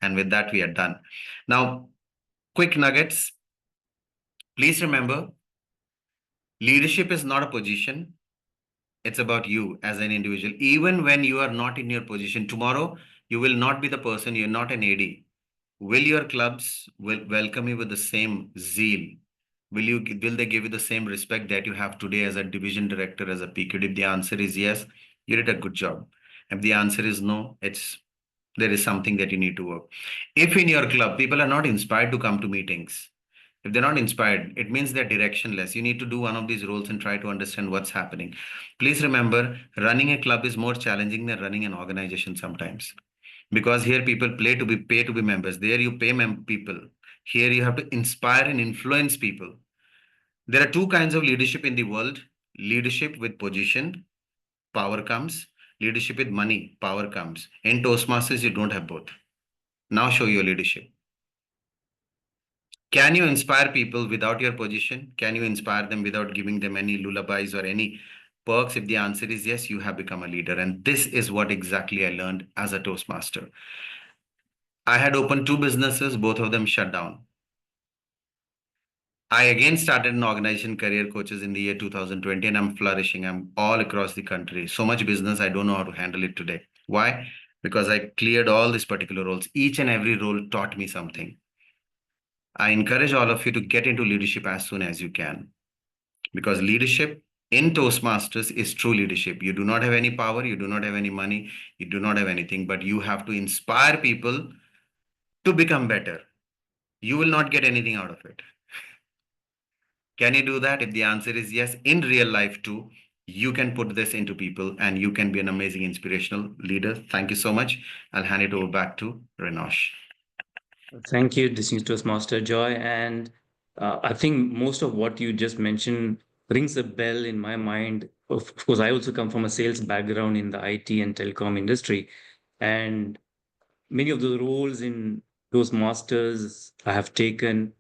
And with that, we are done. Now, quick nuggets. Please remember, leadership is not a position. It's about you as an individual. Even when you are not in your position, tomorrow, you will not be the person, you're not an AD. Will your clubs welcome you with the same zeal? Will they give you the same respect that you have today as a division director, as a PQD? If the answer is yes, you did a good job. If the answer is no, there is something that you need to work. If in your club, people are not inspired to come to meetings, if they're not inspired, it means they're directionless. You need to do one of these roles and try to understand what's happening. Please remember, running a club is more challenging than running an organization sometimes. Because here people pay to be members. There you pay people. Here you have to inspire and influence people. There are two kinds of leadership in the world. Leadership with position, power comes. Leadership with money, power comes. In Toastmasters, you don't have both. Now show your leadership. Can you inspire people without your position? Can you inspire them without giving them any lullabies or any perks? If the answer is yes, you have become a leader. And this is what exactly I learned as a Toastmaster. I had opened 2 businesses, both of them shut down. I again started an organization, Career Coaches, in the year 2020, and I'm flourishing. I'm all across the country. So much business, I don't know how to handle it today. Why? Because I cleared all these particular roles. Each and every role taught me something. I encourage all of you to get into leadership as soon as you can. Because leadership in Toastmasters is true leadership. You do not have any power, you do not have any money, you do not have anything, but you have to inspire people to become better. You will not get anything out of it. Can you do that? If the answer is yes, in real life too, you can put this into people and you can be an amazing inspirational leader. Thank you so much. I'll hand it over back to Renosh. Thank you, distinguished Toastmaster Joy. And I think most of what you just mentioned rings a bell in my mind. Of course, I also come from a sales background in the IT and telecom industry. And many of the roles in Toastmasters I have taken,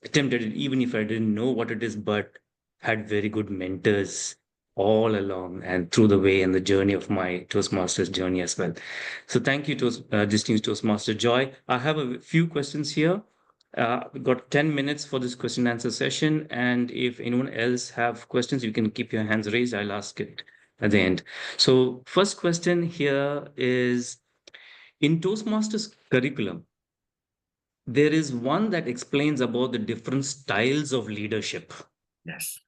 attempted it, even if I didn't know what it is, but had very good mentors all along and through the way and the journey of my Toastmasters journey as well. So thank you, distinguished Toastmaster Joy. I have a few questions here. We've got 10 minutes for this question and answer session. And if anyone else have questions, you can keep your hands raised. I'll ask it at the end. So first question here is, in Toastmasters curriculum, there is one that explains about the different styles of leadership. Yes.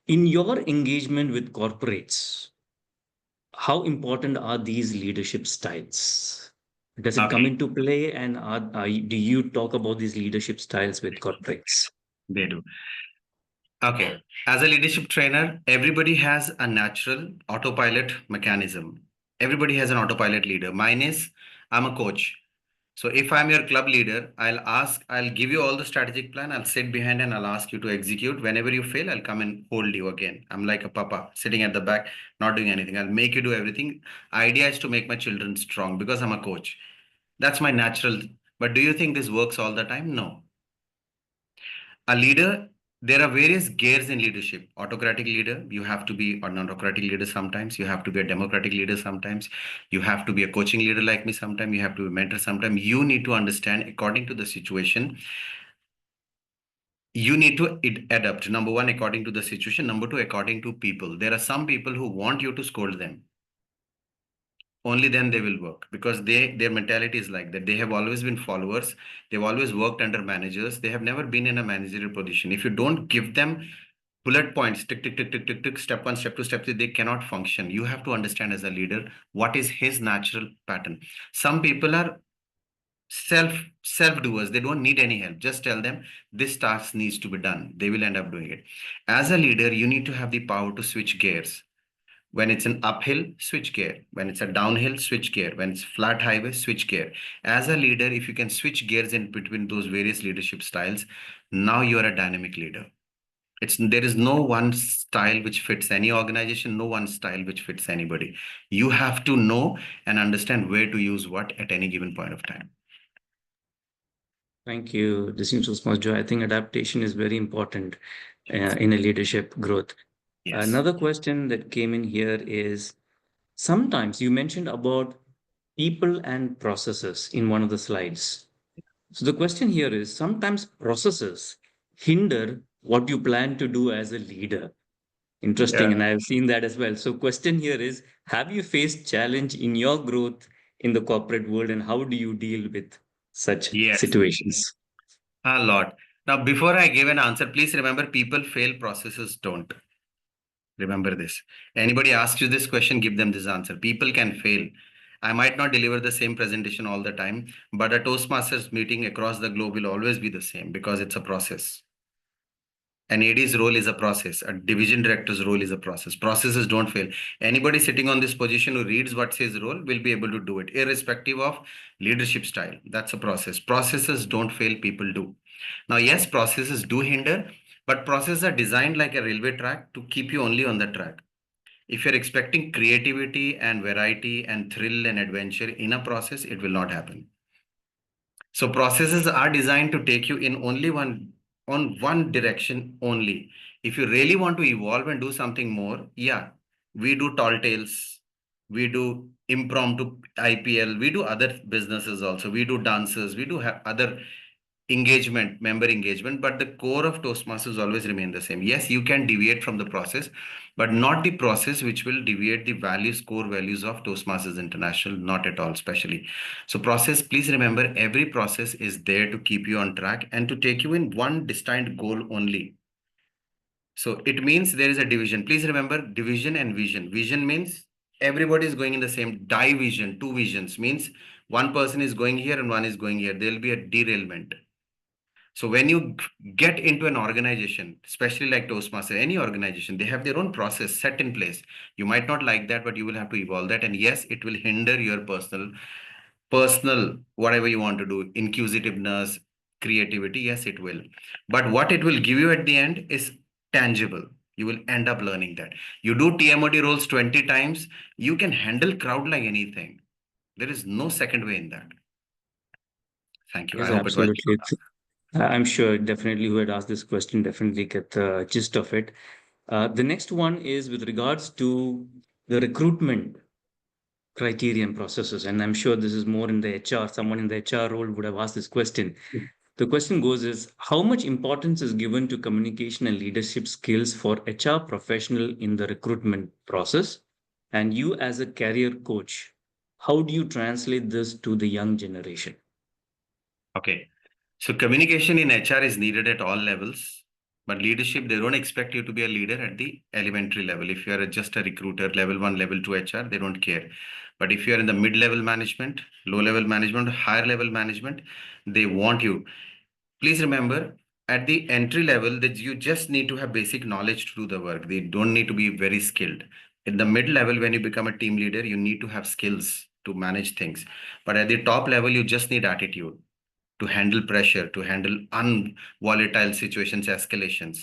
In your engagement with corporates, how important are these leadership styles? Does it come into play, and do you talk about these leadership styles with corporates? They do. Okay. As a leadership trainer, everybody has a natural autopilot mechanism. Everybody has an autopilot leader. Mine is, I'm a coach. So if I'm your club leader, I'll give you all the strategic plan. I'll sit behind and I'll ask you to execute. Whenever you fail, I'll come and hold you again. I'm like a papa sitting at the back, not doing anything. I'll make you do everything. Idea is to make my children strong because I'm a coach. That's my natural. But do you think this works all the time? No. A leader, there are various gears in leadership. Autocratic leader, you have to be an autocratic leader sometimes. You have to be a democratic leader sometimes. You have to be a coaching leader like me sometimes. You have to be a mentor sometimes. You need to understand according to the situation. you need to adapt. Number one, according to the situation. Number two, according to people. There are some people who want you to scold them. Only then they will work, because their mentality is like that. They have always been followers. They've always worked under managers. They have never been in a managerial position. If you don't give them bullet points, tick, tick, tick, tick, tick, tick, step one, step two, step three, they cannot function. You have to understand as a leader what is his natural pattern. Some people are self doers. They don't need any help. Just tell them this task needs to be done. They will end up doing it. As a leader, you need to have the power to switch gears. When it's an uphill, switch gear. When it's a downhill, switch gear. When it's flat highway, switch gear. As a leader, if you can switch gears in between those various leadership styles, now you are a dynamic leader. There is no one style which fits any organization, no one style which fits anybody. You have to know and understand where to use what at any given point of time. Thank you, distinguished Toastmaster. I think adaptation is very important in a leadership growth. Yes. Another question that came in here is, sometimes you mentioned about people and processes in one of the slides. So the question here is, sometimes processes hinder what you plan to do as a leader. Interesting, Yeah. and I've seen that as well. So question here is, have you faced challenge in your growth in the corporate world, and how do you deal with such Yes. situations? A lot. Now, before I give an answer, please remember, people fail, processes don't. Remember this. Anybody asks you this question, give them this answer. People can fail. I might not deliver the same presentation all the time, but a Toastmasters meeting across the globe will always be the same, because it's a process. An AD's role is a process. A division director's role is a process. Processes don't fail. Anybody sitting on this position who reads what's his role will be able to do it, irrespective of leadership style. That's a process. Processes don't fail, people do. Now, yes, processes do hinder, but processes are designed like a railway track to keep you only on the track. If you're expecting creativity and variety and thrill and adventure in a process, it will not happen. So processes are designed to take you in only one direction only. If you really want to evolve and do something more, yeah, we do tall tales, we do impromptu IPL, we do other businesses also, we do dances, we do have other member engagement, but the core of Toastmasters always remain the same. Yes, you can deviate from the process, but not the process which will deviate the values, core values of Toastmasters International, not at all, especially. So process, please remember, every process is there to keep you on track and to take you in one distinct goal only. So it means there is a division. Please remember, division and vision. Vision means everybody is going in the same division. Two visions means one person is going here and one is going here. There will be a derailment. So when you get into an organization, especially like Toastmaster, any organization, they have their own process set in place. You might not like that, but you will have to evolve that. And yes, it will hinder your personal, whatever you want to do, inquisitiveness, creativity. Yes, it will. But what it will give you at the end is tangible. You will end up learning that. You do TMoD roles 20 times, you can handle crowd like anything. There is no second way in that. Thank you. Yes, I hope absolutely. it was. I'm sure definitely who had asked this question definitely get the gist of it. The next one is with regards to the recruitment criteria and processes. And I'm sure this is more in the HR. Someone in the HR role would have asked this question. The question goes is, how much importance is given to communication and leadership skills for HR professional in the recruitment process? And you as a career coach, how do you translate this to the young generation? Okay. So communication in HR is needed at all levels, but leadership, they don't expect you to be a leader at the elementary level. If you are just a recruiter, level 1, level 2 HR, they don't care. But if you are in the mid-level management, low-level management, higher-level management, they want you. Please remember, at the entry level, that you just need to have basic knowledge to do the work. They don't need to be very skilled. In the mid-level, when you become a team leader, you need to have skills to manage things. But at the top level, you just need attitude to handle pressure, to handle unvolatile situations, escalations.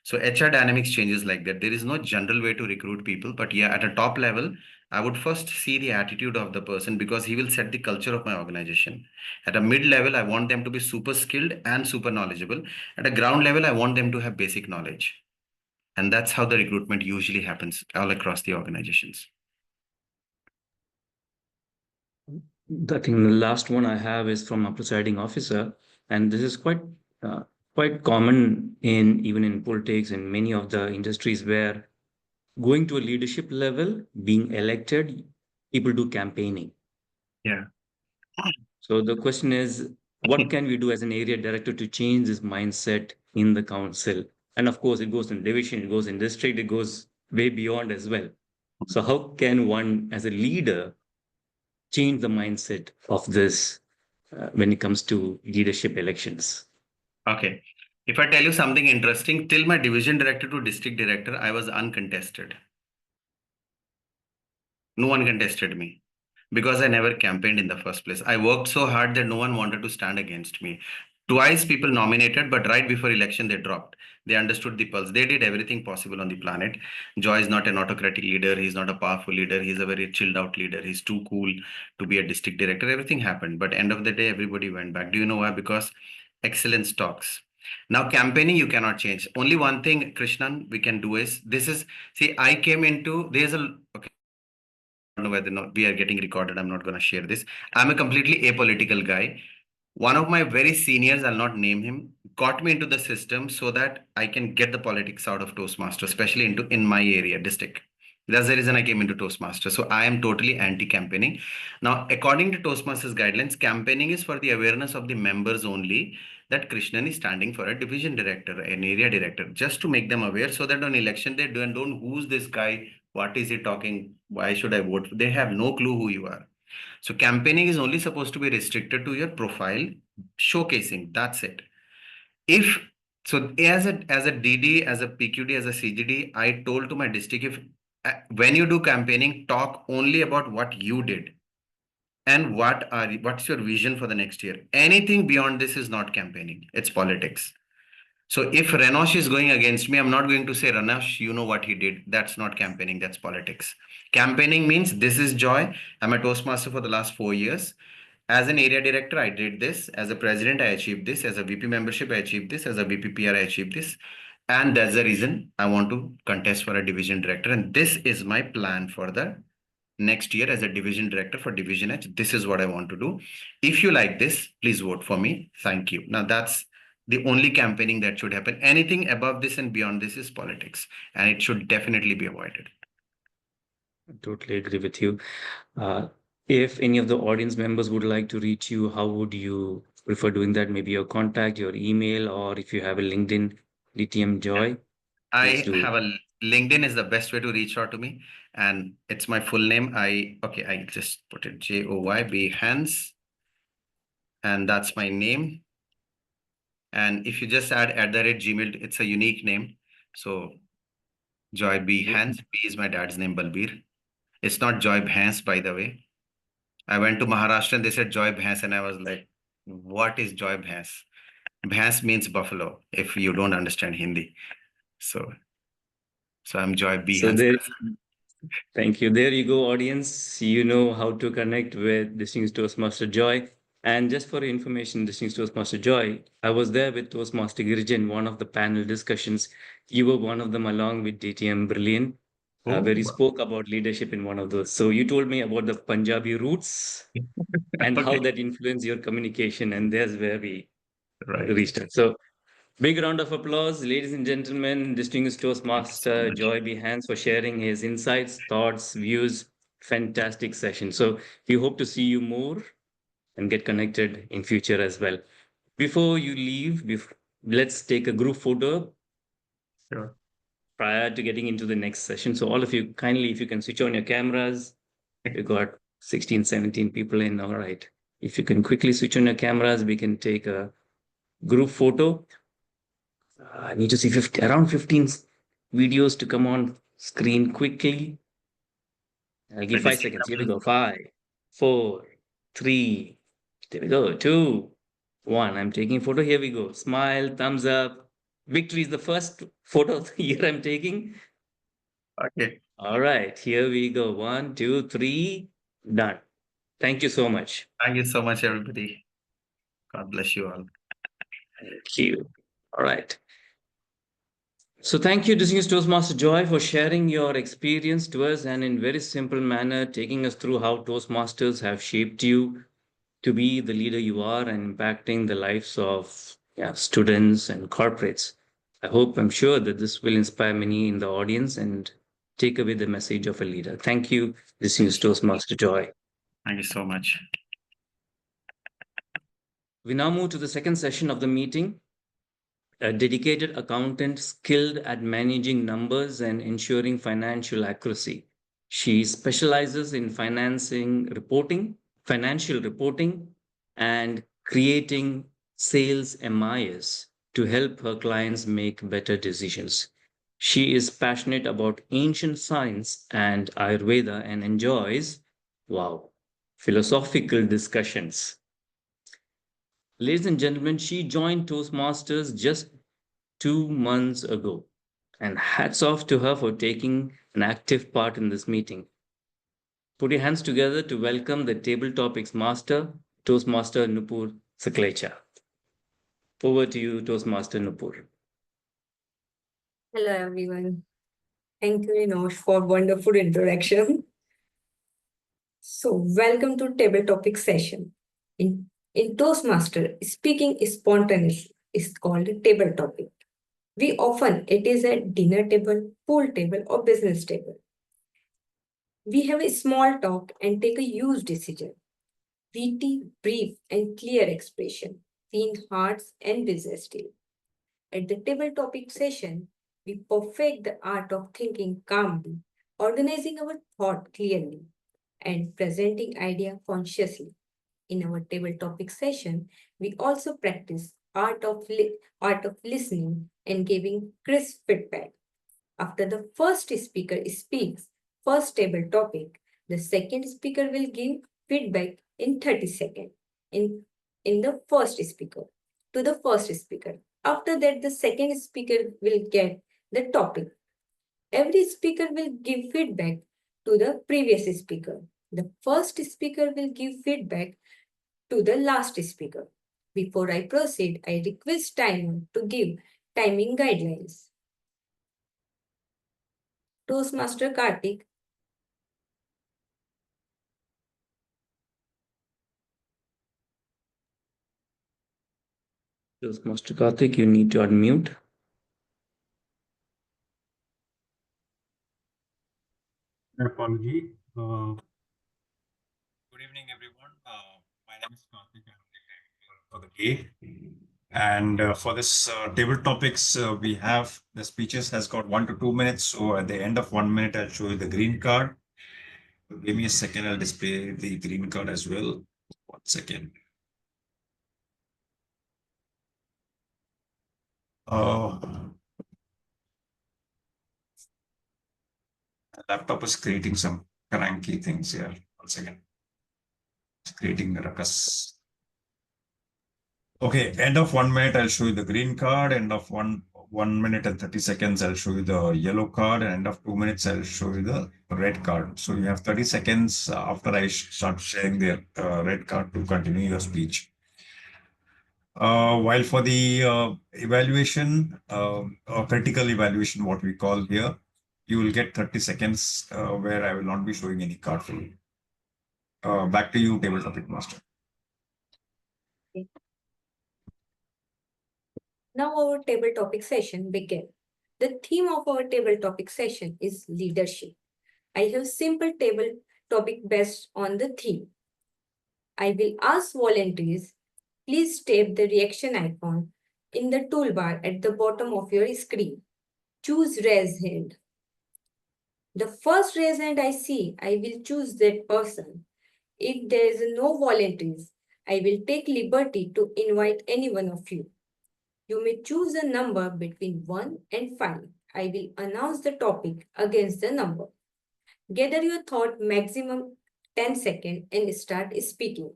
So HR dynamics changes like that. There is no general way to recruit people, but yeah, at a top level, I would first see the attitude of the person, because he will set the culture of my organization. At a mid level, I want them to be super skilled and super knowledgeable. At a ground level, I want them to have basic knowledge. And that's how the recruitment usually happens all across the organizations. I think the last one I have is from a presiding officer, and this is quite quite common even in politics and many of the industries where going to a leadership level, being elected, people do campaigning. Yeah. So the question is, what can we do as an area director to change this mindset in the council? And of course, it goes in division, it goes in district, it goes way beyond as well. So how can one, as a leader, change the mindset of this when it comes to leadership elections? Okay. If I tell you something interesting, till my division director to district director, I was uncontested. No one contested me because I never campaigned in the first place. I worked so hard that no one wanted to stand against me. Twice people nominated, but right before election, they dropped. They understood the pulse. They did everything possible on the planet. Joy is not an autocratic leader. He's not a powerful leader. He's a very chilled out leader. He's too cool to be a district director. Everything happened. But end of the day, everybody went back. Do you know why? Because excellence talks. Now, campaigning, you cannot change. Only one thing, Krishnan, we can do is, see, I came into, okay, I don't know whether we are getting recorded. I'm not going to share this. I'm a completely apolitical guy. One of my very seniors, I'll not name him, got me into the system so that I can get the politics out of Toastmasters, especially in my area, district. That's the reason I came into Toastmasters. So I am totally anti-campaigning. Now, according to Toastmasters guidelines, campaigning is for the awareness of the members only that Krishnan is standing for a division director, an area director, just to make them aware so that on election they don't who's this guy, what is he talking, why should I vote? They have no clue who you are. So campaigning is only supposed to be restricted to your profile, showcasing. That's it. So as a DD, as a PQD, as a CGD, I told to my district, when you do campaigning, talk only about what you did and what's your vision for the next year. Anything beyond this is not campaigning. It's politics. So if Renosh is going against me, I'm not going to say, Renosh, you know what he did. That's not campaigning, that's politics. Campaigning means this is Joy. I'm a Toastmaster for the last 4 years. As an area director, I did this. As a president, I achieved this. As a VP membership, I achieved this. As a VP PR, I achieved this. And that's the reason I want to contest for a division director. And this is my plan for the next year as a division director for Division H. This is what I want to do. If you like this, please vote for me. Thank you. Now that's the only campaigning that should happen. Anything above this and beyond this is politics, and it should definitely be avoided. I totally agree with you. If any of the audience members would like to reach you, how would you prefer doing that? Maybe your contact, your email, or if you have a LinkedIn, DTM Joy. I have a LinkedIn is the best way to reach out to me, and it's my full name. I just put it Joy Behance, and that's my name. And if you just add @Gmail, it's a unique name. So Joy Behance, B is my dad's name, Balbir. It's not Joy Behance, by the way. I went to Maharashtra and they said Joy Behance, and I was like, what is Joy Behance? Behance means buffalo, if you don't understand Hindi. So I'm Joy Behance. Thank you. There you go, audience. You know how to connect with Distinguished Toastmaster Joy. And just for information, Distinguished Toastmaster Joy, I was there with Toastmaster Girjan, one of the panel discussions. You were one of them along with DTM Brilliant, where you spoke about leadership in one of those. So you told me about the Punjabi roots and how that influenced your communication. And there's where we reached out. So big round of applause, ladies and gentlemen, Distinguished Toastmaster Joy Behance for sharing his insights, thoughts, views. Fantastic session. So we hope to see you more and get connected in future as well. Before you leave, let's take a group photo prior to getting into the next session. So all of you, kindly, if you can switch on your cameras. We've got 16, 17 people in. All right. If you can quickly switch on your cameras, we can take a group photo. I need to see around 15 videos to come on screen quickly. I'll give 5 seconds. Here we go. 5, 4, 3. There we go. 2, 1. I'm taking a photo. Here we go. Smile, thumbs up. Victory is the first photo of the year I'm taking. Okay. All right. Here we go. 1, 2, 3. Done. Thank you so much. Thank you so much, everybody. God bless you all. Thank you. All right. So thank you, Distinguished Toastmaster Joy, for sharing your experience to us and in very simple manner, taking us through how Toastmasters have shaped you to be the leader you are and impacting the lives of students and corporates. I'm sure that this will inspire many in the audience and take away the message of a leader. Thank you. This is Toastmaster Joy. Thank you so much. We now move to the second session of the meeting. A dedicated accountant skilled at managing numbers and ensuring financial accuracy. She specializes in financial reporting, and creating sales MIS to help her clients make better decisions. She is passionate about ancient science and Ayurveda and enjoys, philosophical discussions. Ladies and gentlemen, she joined Toastmasters just 2 months ago, and hats off to her for taking an active part in this meeting. Put your hands together to welcome the Table Topics Master, Toastmaster Nupur Saklecha. Over to you, Toastmaster Nupur. Hello, everyone. Thank you, Renosh, for wonderful introduction. So, welcome to Table Topic session. In Toastmaster, speaking spontaneously is called a table topic. It is a dinner table, pool table, or business table. We have a small talk and take a huge decision. Witty, brief, and clear expression, thin hearts and business deal. At the table topic session, we perfect the art of thinking calmly, organizing our thought clearly, and presenting idea consciously. In our table topic session, we also practice art of listening and giving crisp feedback. After the first speaker speaks first table topic, the second speaker will give feedback in 30 seconds in the first speaker to the first speaker. After that, the second speaker will get the topic. Every speaker will give feedback to the previous speaker. The first speaker will give feedback to the last speaker. Before I proceed, I request timer to give timing guidelines. Toastmaster Kartik. Toastmaster Kartik, you need to unmute. Apology. Good evening, everyone. My name is Kartik. I'm the director for the day. And for this table topics, we have the speeches has got 1 to 2 minutes. So at the end of 1 minute, I'll show you the green card. Give me a second. I'll display the green card as well. 1 second. Laptop is creating some cranky things here. 1 second. It's creating a ruckus. Okay, end of 1 minute, I'll show you the green card. End of 1 minute and 30 seconds, I'll show you the yellow card. And end of 2 minutes, I'll show you the red card. So you have 30 seconds after I start sharing the red card to continue your speech. While for the evaluation, critical evaluation, what we call here, you will get 30 seconds where I will not be showing any card for you. Back to you, Table Topic Master. Okay. Now our table topic session begins. The theme of our table topic session is leadership. I have simple table topic based on the theme. I will ask volunteers, please tap the reaction icon in the toolbar at the bottom of your screen. Choose raise hand. The first raise hand I see, I will choose that person. If there is no volunteers, I will take liberty to invite any one of you. You may choose a number between 1 and 5. I will announce the topic against the number. Gather your thought maximum 10 seconds and start speaking.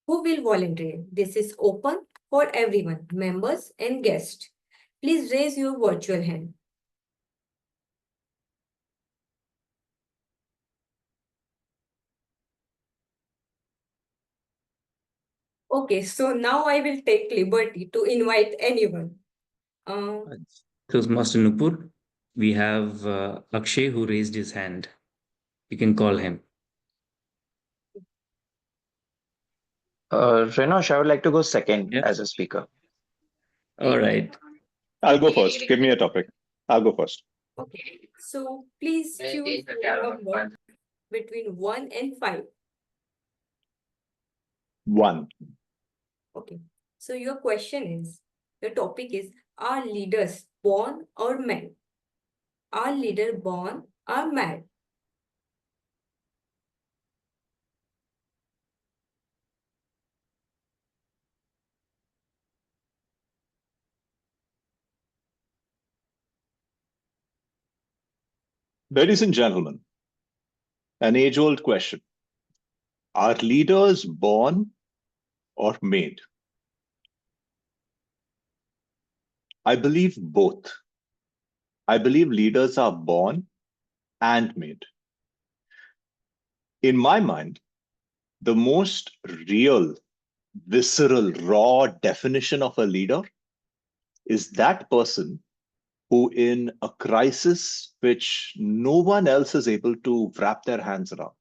Who will volunteer? This is open for everyone, members and guests. Please raise your virtual hand. Okay, so now I will take liberty to invite anyone. Toastmaster Nupur, we have Akshay who raised his hand. You can call him. Renosh, I would like to go second as a speaker. All right. I'll go first. Give me a topic. I'll go first. Okay. So please choose a number between 1 and 5. 1. Okay. So your topic is, are leaders born or made? Are leaders born or made? Ladies and gentlemen, an age-old question. Are leaders born or made? I believe both. I believe leaders are born and made. In my mind, the most real, visceral, raw definition of a leader is that person who, in a crisis which no one else is able to wrap their hands around,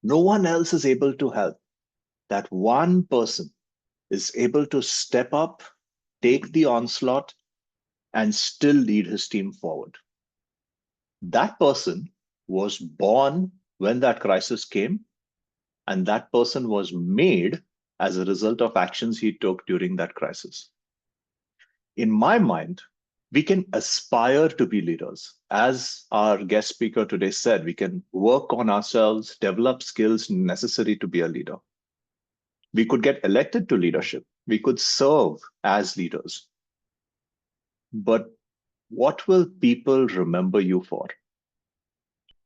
no one else is able to help, that one person is able to step up, take the onslaught, and still lead his team forward. That person was born when that crisis came, and that person was made as a result of actions he took during that crisis. In my mind, we can aspire to be leaders. As our guest speaker today said, we can work on ourselves, develop skills necessary to be a leader. We could get elected to leadership. We could serve as leaders. But what will people remember you for?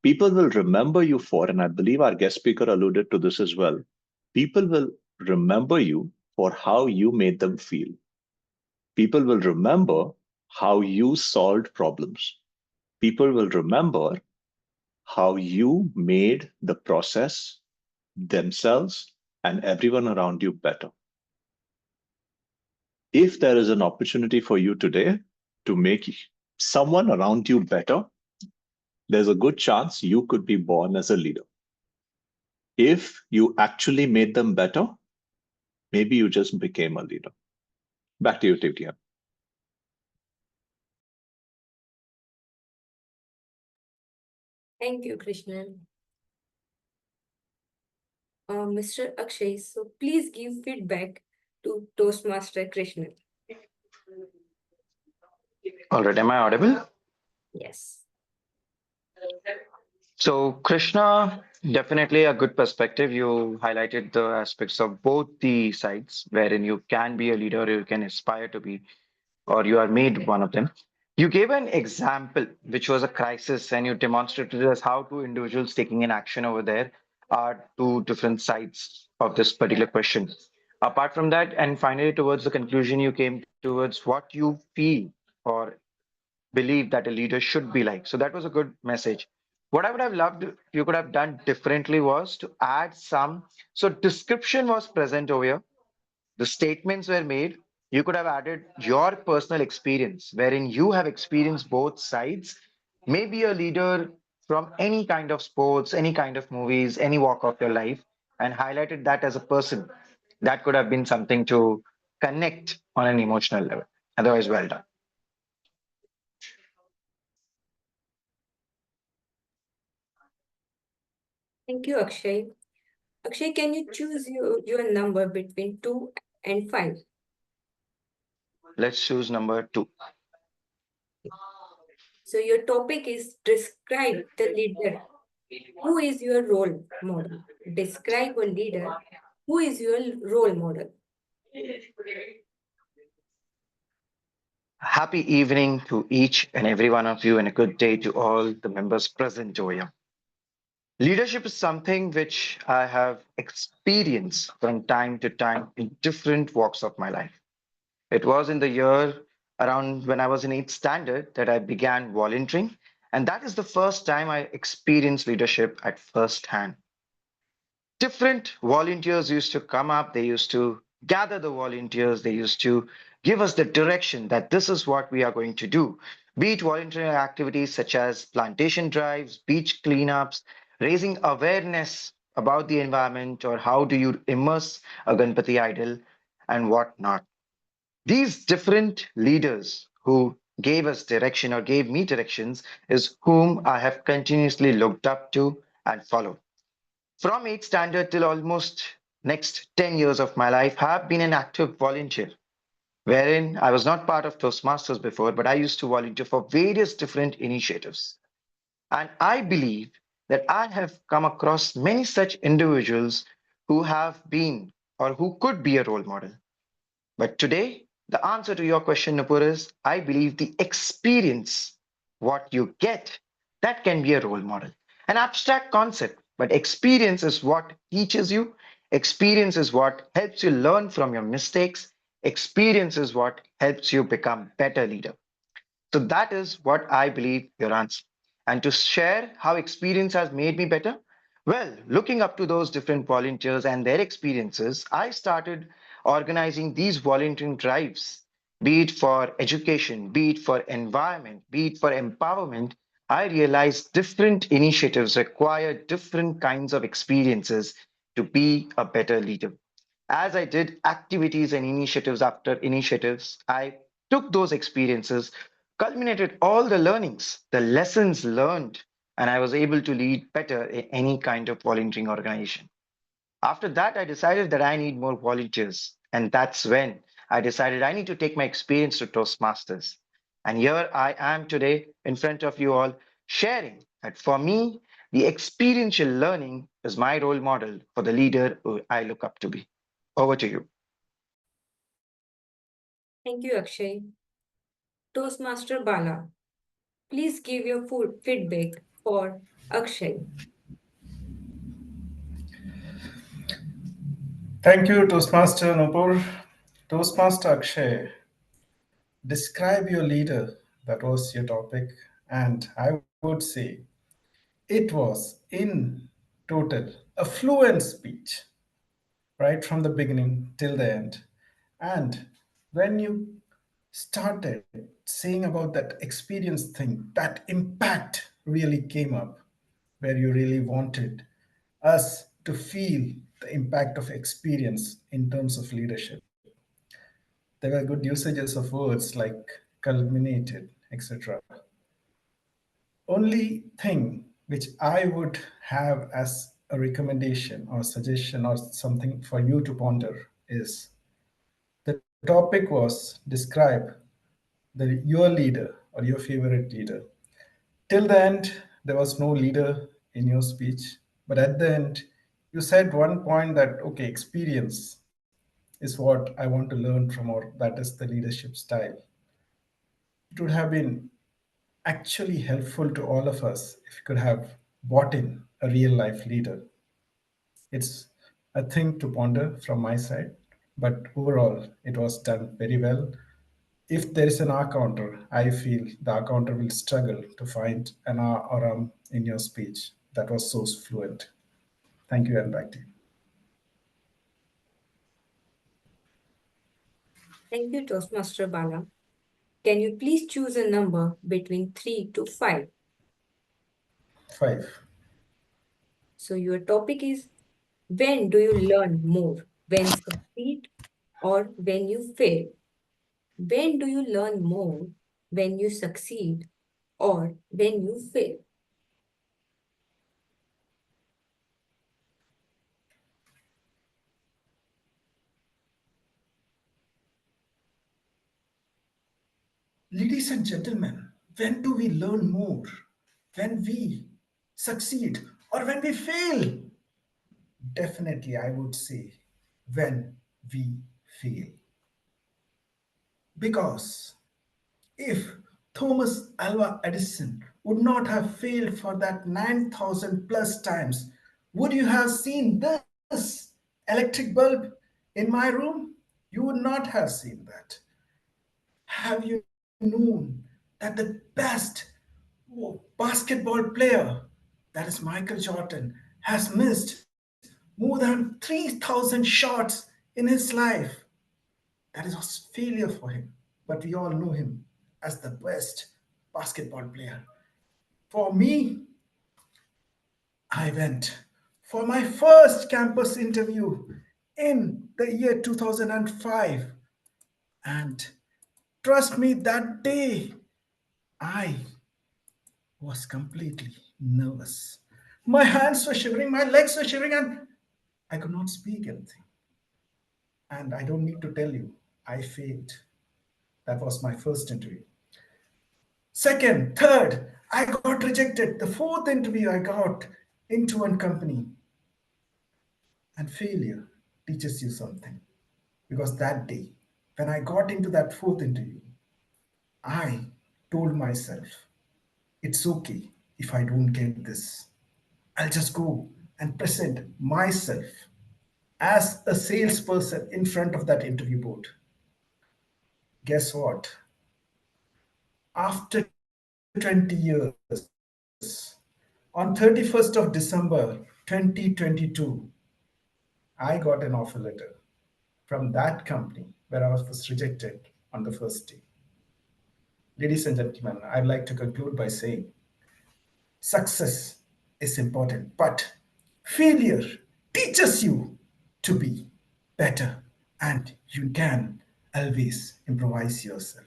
People will remember you for, and I believe our guest speaker alluded to this as well, people will remember you for how you made them feel. People will remember how you solved problems. People will remember how you made the process, themselves, and everyone around you better. If there is an opportunity for you today to make someone around you better, there's a good chance you could be born as a leader. If you actually made them better, maybe you just became a leader. Back to you, TTM. Thank you, Krishna. Mr. Akshay, so please give feedback to Toastmaster Krishna. All right, am I audible? Yes. So, Krishna, definitely a good perspective. You highlighted the aspects of both the sides, wherein you can be a leader, you can aspire to be, or you are made one of them. You gave an example, which was a crisis, and you demonstrated us how two individuals taking an action over there are two different sides of this particular question. Apart from that, and finally, towards the conclusion, you came towards what you feel or believe that a leader should be like. So that was a good message. What I would have loved you could have done differently was to add some. So description was present over here. The statements were made. You could have added your personal experience, wherein you have experienced both sides. Maybe a leader from any kind of sports, any kind of movies, any walk of your life, and highlighted that as a person. That could have been something to connect on an emotional level. Otherwise, well done. Thank you, Akshay. Akshay, can you choose your number between 2 and 5? Let's choose number 2. So your topic is describe the leader. Who is your role model? Describe a leader. Who is your role model? Happy evening to each and every one of you, and a good day to all the members present over here. Leadership is something which I have experienced from time to time in different walks of my life. It was in the year around when I was in 8th standard that I began volunteering, and that is the first time I experienced leadership at first hand. Different volunteers used to come up, they used to gather the volunteers, they used to give us the direction that this is what we are going to do. Be it volunteering activities such as plantation drives, beach cleanups, raising awareness about the environment, or how do you immerse a Ganpati idol and what not. These different leaders who gave us direction or gave me directions is whom I have continuously looked up to and followed. From 8th standard till almost next 10 years of my life, I have been an active volunteer, wherein I was not part of Toastmasters before, but I used to volunteer for various different initiatives. And I believe that I have come across many such individuals who have been or who could be a role model. But today, the answer to your question, Nupur, is I believe the experience, what you get, that can be a role model. An abstract concept, but experience is what teaches you. Experience is what helps you learn from your mistakes. Experience is what helps you become better leader. So that is what I believe your answer. And to share how experience has made me better, well, looking up to those different volunteers and their experiences, I started organizing these volunteering drives, be it for education, be it for environment, be it for empowerment. I realized different initiatives require different kinds of experiences to be a better leader. As I did activities and initiatives after initiatives, I took those experiences, culminated all the learnings, the lessons learned, and I was able to lead better in any kind of volunteering organization. After that, I decided that I need more volunteers. And that's when I decided I need to take my experience to Toastmasters. And here I am today in front of you all, sharing that for me, the experiential learning is my role model for the leader who I look up to be. Over to you. Thank you, Akshay. Toastmaster Bala, please give your full feedback for Akshay. Thank you, Toastmaster Nupur. Toastmaster Akshay, describe your leader. That was your topic. And I would say it was, in total, a fluent speech, right from the beginning till the end. And when you started saying about that experience thing, that impact really came up, where you really wanted us to feel the impact of experience in terms of leadership. There were good usages of words like culminated, etc. Only thing which I would have as a recommendation or suggestion or something for you to ponder is the topic was describe your leader or your favorite leader. Till the end, there was no leader in your speech, but at the end, you said one point that okay, experience is what I want to learn from, or that is the leadership style. It would have been actually helpful to all of us if we could have brought in a real life leader. It's a thing to ponder from my side, but overall, it was done very well. If there is an R counter, I feel the R counter will struggle to find an R or in your speech that was so fluent. Thank you, and back to you. Thank you, Toastmaster Bala. Can you please choose a number between 3 to 5? 5. So your topic is, when do you learn more? When succeed or when you fail? When do you learn more? When you succeed or when you fail? Ladies and gentlemen, when do we learn more? When we succeed or when we fail? Definitely, I would say when we fail. Because if Thomas Alva Edison would not have failed for that 9,000 plus times, would you have seen this electric bulb in my room? You would not have seen that. Have you known that the best basketball player, that is Michael Jordan, has missed more than 3,000 shots in his life? That is a failure for him. But we all know him as the best basketball player. For me, I went for my first campus interview in the year 2005. And trust me, that day, I was completely nervous. My hands were shivering, my legs were shivering, and I could not speak anything. And I don't need to tell you, I failed. That was my first interview. Second, third, I got rejected. The fourth interview, I got into one company. And failure teaches you something. Because that day, when I got into that fourth interview, I told myself, it's okay if I don't get this. I'll just go and present myself as a salesperson in front of that interview board. Guess what? After 20 years, on 31st of December 2022, I got an offer letter from that company where I was rejected on the first day. Ladies and gentlemen, I'd like to conclude by saying success is important, but failure teaches you to be better, and you can always improvise yourself.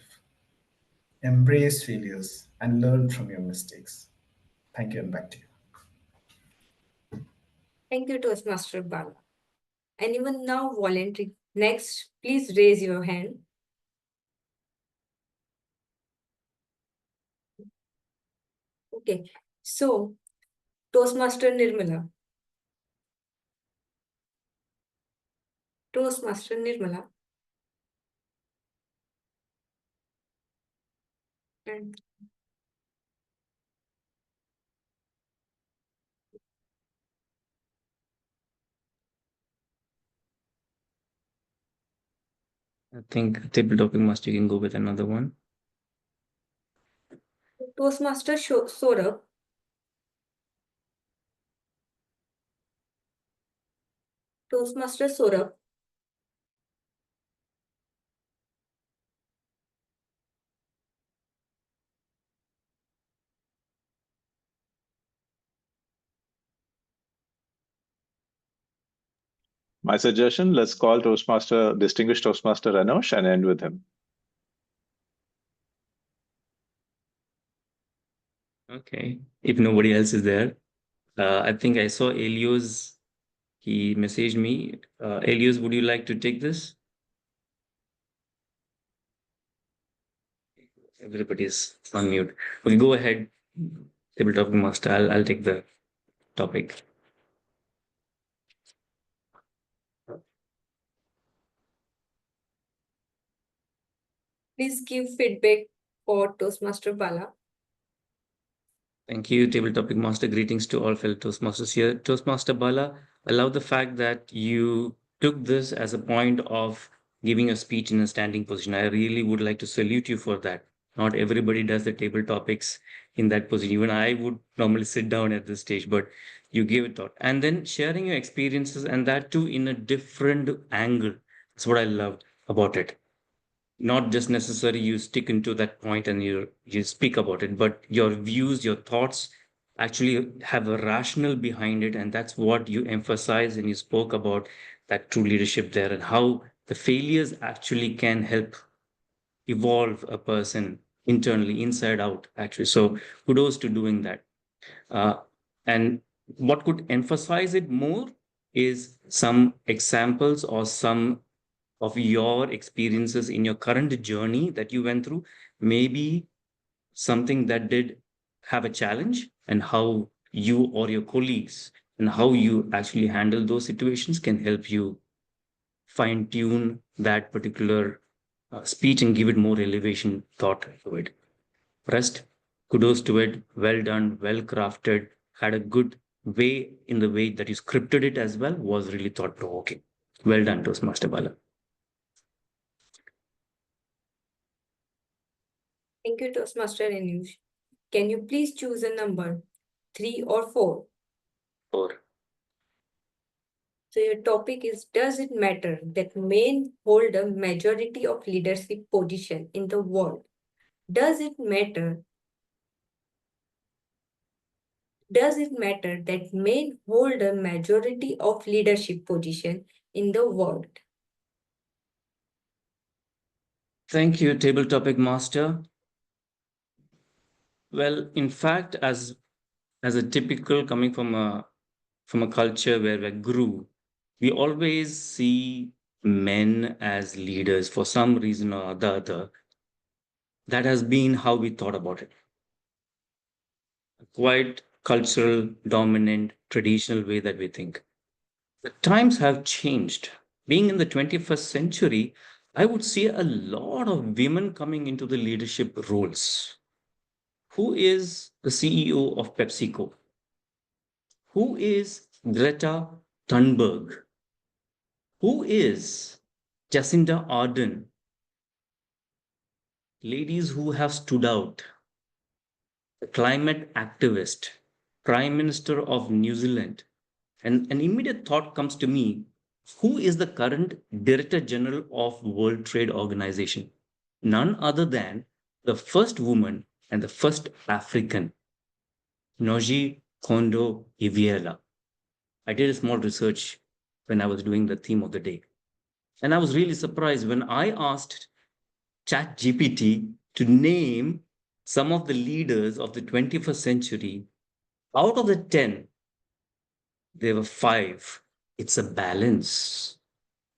Embrace failures and learn from your mistakes. Thank you, and back to you. Thank you, Toastmaster Bala. Anyone now volunteering? Next, please raise your hand. Okay, so Toastmaster Nirrmala. Toastmaster Nirrmala. And I think table topping master, you can go with another one. Toastmaster Saurabh. Toastmaster Saurabh. My suggestion, let's call distinguished Toastmaster Renosh and end with him. Okay, if nobody else is there, I think I saw Elios. He messaged me. Elios, would you like to take this? Everybody's on mute. Okay, go ahead. Table topping master. I'll take the topic. Please give feedback for Toastmaster Bala. Thank you, table topic master. Greetings to all fellow Toastmasters here. Toastmaster Bala, I love the fact that you took this as a point of giving a speech in a standing position. I really would like to salute you for that. Not everybody does the table topics in that position. Even I would normally sit down at this stage, but you gave it thought. And then sharing your experiences, and that too in a different angle. That's what I loved about it. Not just necessarily you stick into that point and you speak about it, but your views, your thoughts actually have a rationale behind it, and that's what you emphasize. And you spoke about that true leadership there, and how the failures actually can help evolve a person internally, inside out, actually. So kudos to doing that. And what could emphasize it more is some examples or some of your experiences in your current journey that you went through, maybe something that did have a challenge, and how you or your colleagues and how you actually handle those situations can help you fine tune that particular speech and give it more elevation thought to it. Rest, kudos to it. Well done, well crafted, had a good way in the way that you scripted it as well, was really thought provoking. Well done, Toastmaster Bala. Thank you, Toastmaster Anush. Can you please choose a number, 3 or 4? 4. So your topic is, does it matter that men hold a majority of leadership position in the world? Does it matter that men hold a majority of leadership position in the world? Thank you, table topic master. Well, in fact, as a typical coming from a culture where we grew, we always see men as leaders for some reason or the other. That has been how we thought about it. A quite cultural, dominant, traditional way that we think. The times have changed. Being in the 21st century, I would see a lot of women coming into the leadership roles. Who is the CEO of PepsiCo? Who is Greta Thunberg? Who is Jacinda Ardern? Ladies who have stood out. The climate activist, Prime Minister of New Zealand. And an immediate thought comes to me, who is the current Director General of World Trade Organization? None other than the first woman and the first African, Noji Kondo Iweala. I did a small research when I was doing the theme of the day. And I was really surprised when I asked ChatGPT to name some of the leaders of the 21st century. Out of the 10, there were 5. It's a balance.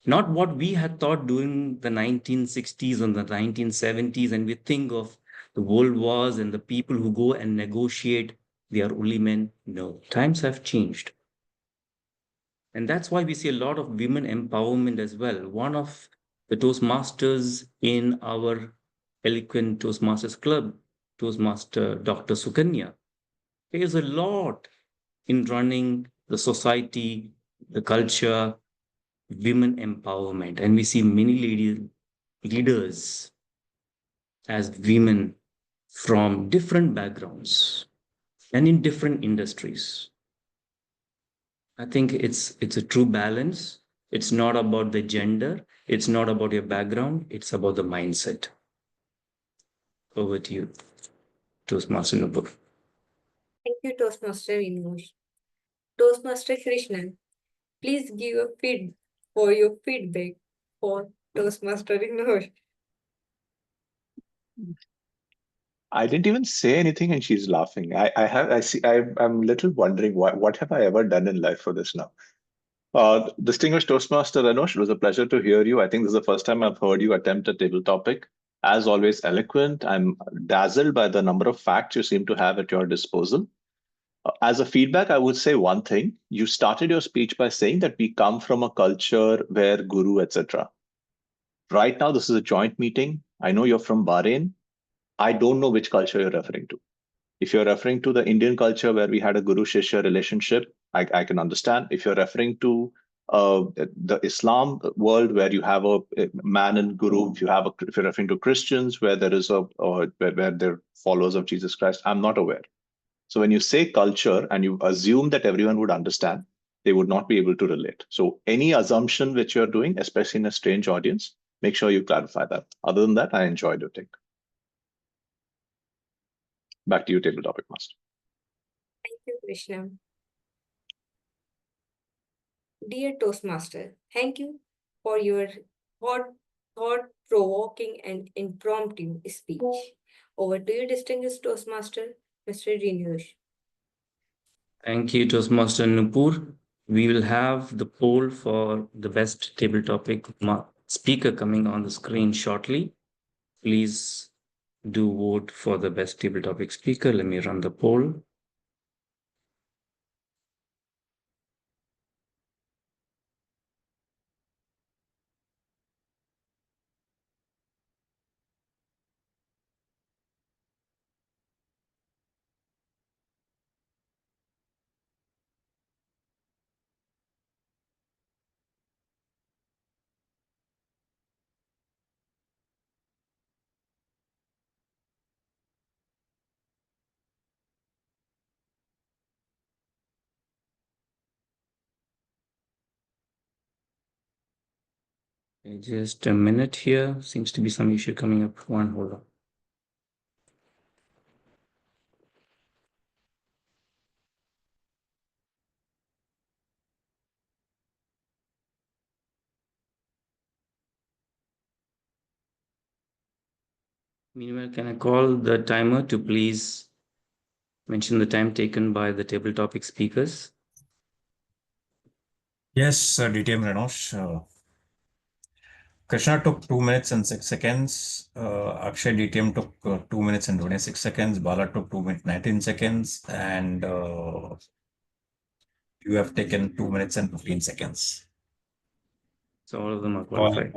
Not what we had thought during the 1960s and the 1970s, and we think of the world wars and the people who go and negotiate, they are only men. No, times have changed. And that's why we see a lot of women empowerment as well. One of the Toastmasters in our Eloquent Toastmasters Club, Toastmaster Dr. Sukanya, pays a lot in running the society, the culture, women empowerment. And we see many leaders as women from different backgrounds and in different industries. I think it's a true balance. It's not about the gender. It's not about your background. It's about the mindset. Over to you, Toastmaster Nupur. Thank you, Toastmaster Renosh. Toastmaster Krishna, please give a your feedback for Toastmaster Renosh. I didn't even say anything and she's laughing. I'm little wondering what have I ever done in life for this now? Distinguished Toastmaster Renosh, it was a pleasure to hear you. I think this is the first time I've heard you attempt a table topic. As always, eloquent. I'm dazzled by the number of facts you seem to have at your disposal. As a feedback, I would say one thing. You started your speech by saying that we come from a culture where guru, etc. Right now, this is a joint meeting. I know you're from Bahrain. I don't know which culture you're referring to. If you're referring to the Indian culture where we had a guru shishya relationship, I can understand. If you're referring to the Islam world where you have a man and guru, if you're referring to Christians where there is where they're followers of Jesus Christ, I'm not aware. So when you say culture and you assume that everyone would understand, they would not be able to relate. So any assumption which you're doing, especially in a strange audience, make sure you clarify that. Other than that, I enjoyed your take. Back to you, table topic master. Thank you, Krishna. Dear Toastmaster, thank you for your thought-provoking and impromptu speech. Over to you, distinguished Toastmaster, Mr. Renosh. Thank you, Toastmaster Nupur. We will have the poll for the best table topic speaker coming on the screen shortly. Please do vote for the best table topic speaker. Let me run the poll. Just a minute here. Seems to be some issue coming up. Hold on. Meanwhile, can I call the timer to please mention the time taken by the table topic speakers? Yes, DTM Renosh. Krishna took 2 minutes and 6 seconds. Akshay DTM took 2 minutes and 26 seconds. Bala took 2 minutes 19 seconds. And you have taken 2 minutes and 15 seconds. So all of them are qualified.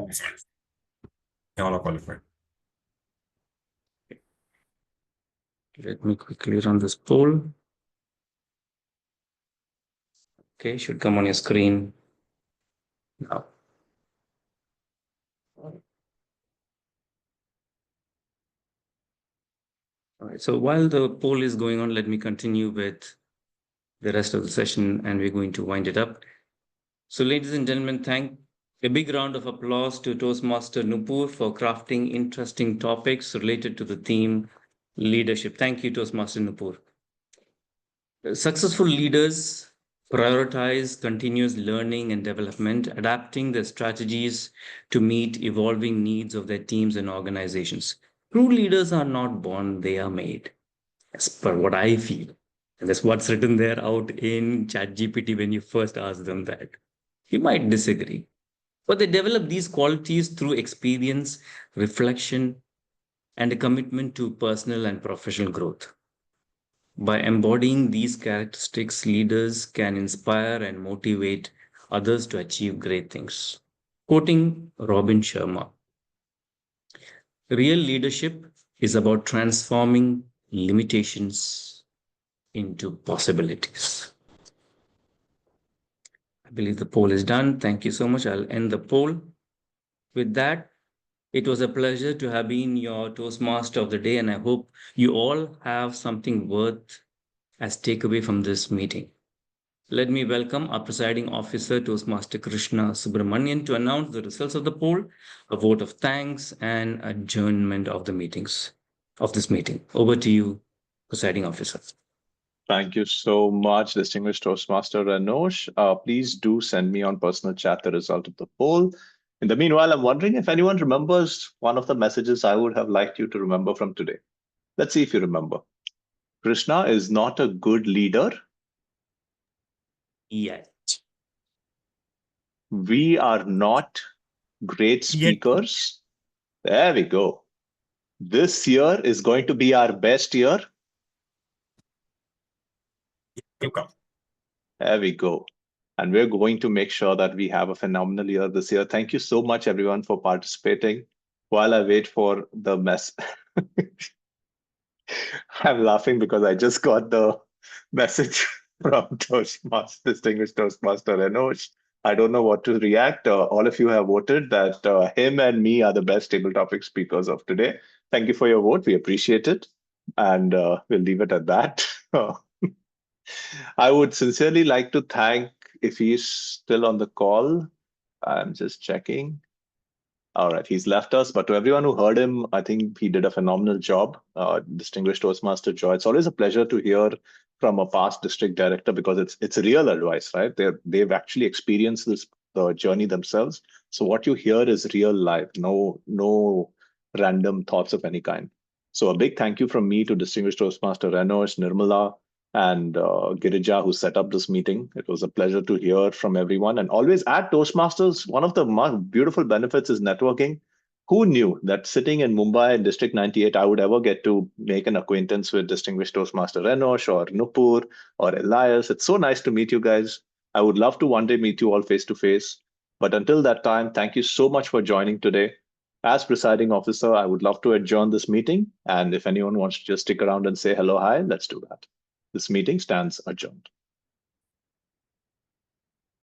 All are qualified. Let me quickly run this poll. Okay, should come on your screen now. All right, so while the poll is going on, let me continue with the rest of the session and we're going to wind it up. So ladies and gentlemen, a big round of applause to Toastmaster Nupur for crafting interesting topics related to the theme leadership. Thank you, Toastmaster Nupur. Successful leaders prioritize continuous learning and development, adapting their strategies to meet evolving needs of their teams and organizations. True leaders are not born, they are made, as per what I feel. And that's what's written there out in ChatGPT when you first ask them that. You might disagree, but they develop these qualities through experience, reflection, and a commitment to personal and professional growth. By embodying these characteristics, leaders can inspire and motivate others to achieve great things. Quoting Robin Sharma, real leadership is about transforming limitations into possibilities. I believe the poll is done. Thank you so much. I'll end the poll. With that, it was a pleasure to have been your Toastmaster of the day, and I hope you all have something worth as takeaway from this meeting. Let me welcome our presiding officer, Toastmaster Krishna Subramanian, to announce the results of the poll, a vote of thanks, and adjournment of the meetings of this meeting. Over to you, presiding officer. Thank you so much, distinguished Toastmaster Renosh. Please do send me on personal chat the result of the poll. In the meanwhile, I'm wondering if anyone remembers one of the messages I would have liked you to remember from today. Let's see if you remember. Krishna is not a good leader Yet. We are not great speakers. There we go. This year is going to be our best year. There we go. And we're going to make sure that we have a phenomenal year this year. Thank you so much, everyone, for participating. While I wait for the mess, I'm laughing because I just got the message from distinguished Toastmaster Renosh. I don't know what to react. All of you have voted that him and me are the best table topic speakers of today. Thank you for your vote. We appreciate it. And we'll leave it at that. I would sincerely like to thank, if he's still on the call, I'm just checking. All right, he's left us, but to everyone who heard him, I think he did a phenomenal job. Distinguished Toastmaster Joy. It's always a pleasure to hear from a past district director because it's real advice, right? They've actually experienced the journey themselves. So what you hear is real life, no random thoughts of any kind. So a big thank you from me to Distinguished Toastmaster Renosh, Nirrmala, and Girija, who set up this meeting. It was a pleasure to hear from everyone. And always at Toastmasters, one of the beautiful benefits is networking. Who knew that sitting in Mumbai in District 98, I would ever get to make an acquaintance with Distinguished Toastmaster Renosh or Nupur or Elias? It's so nice to meet you guys. I would love to one day meet you all face to face. But until that time, thank you so much for joining today. As presiding officer, I would love to adjourn this meeting. And if anyone wants to just stick around and say hello, hi, let's do that. This meeting stands adjourned.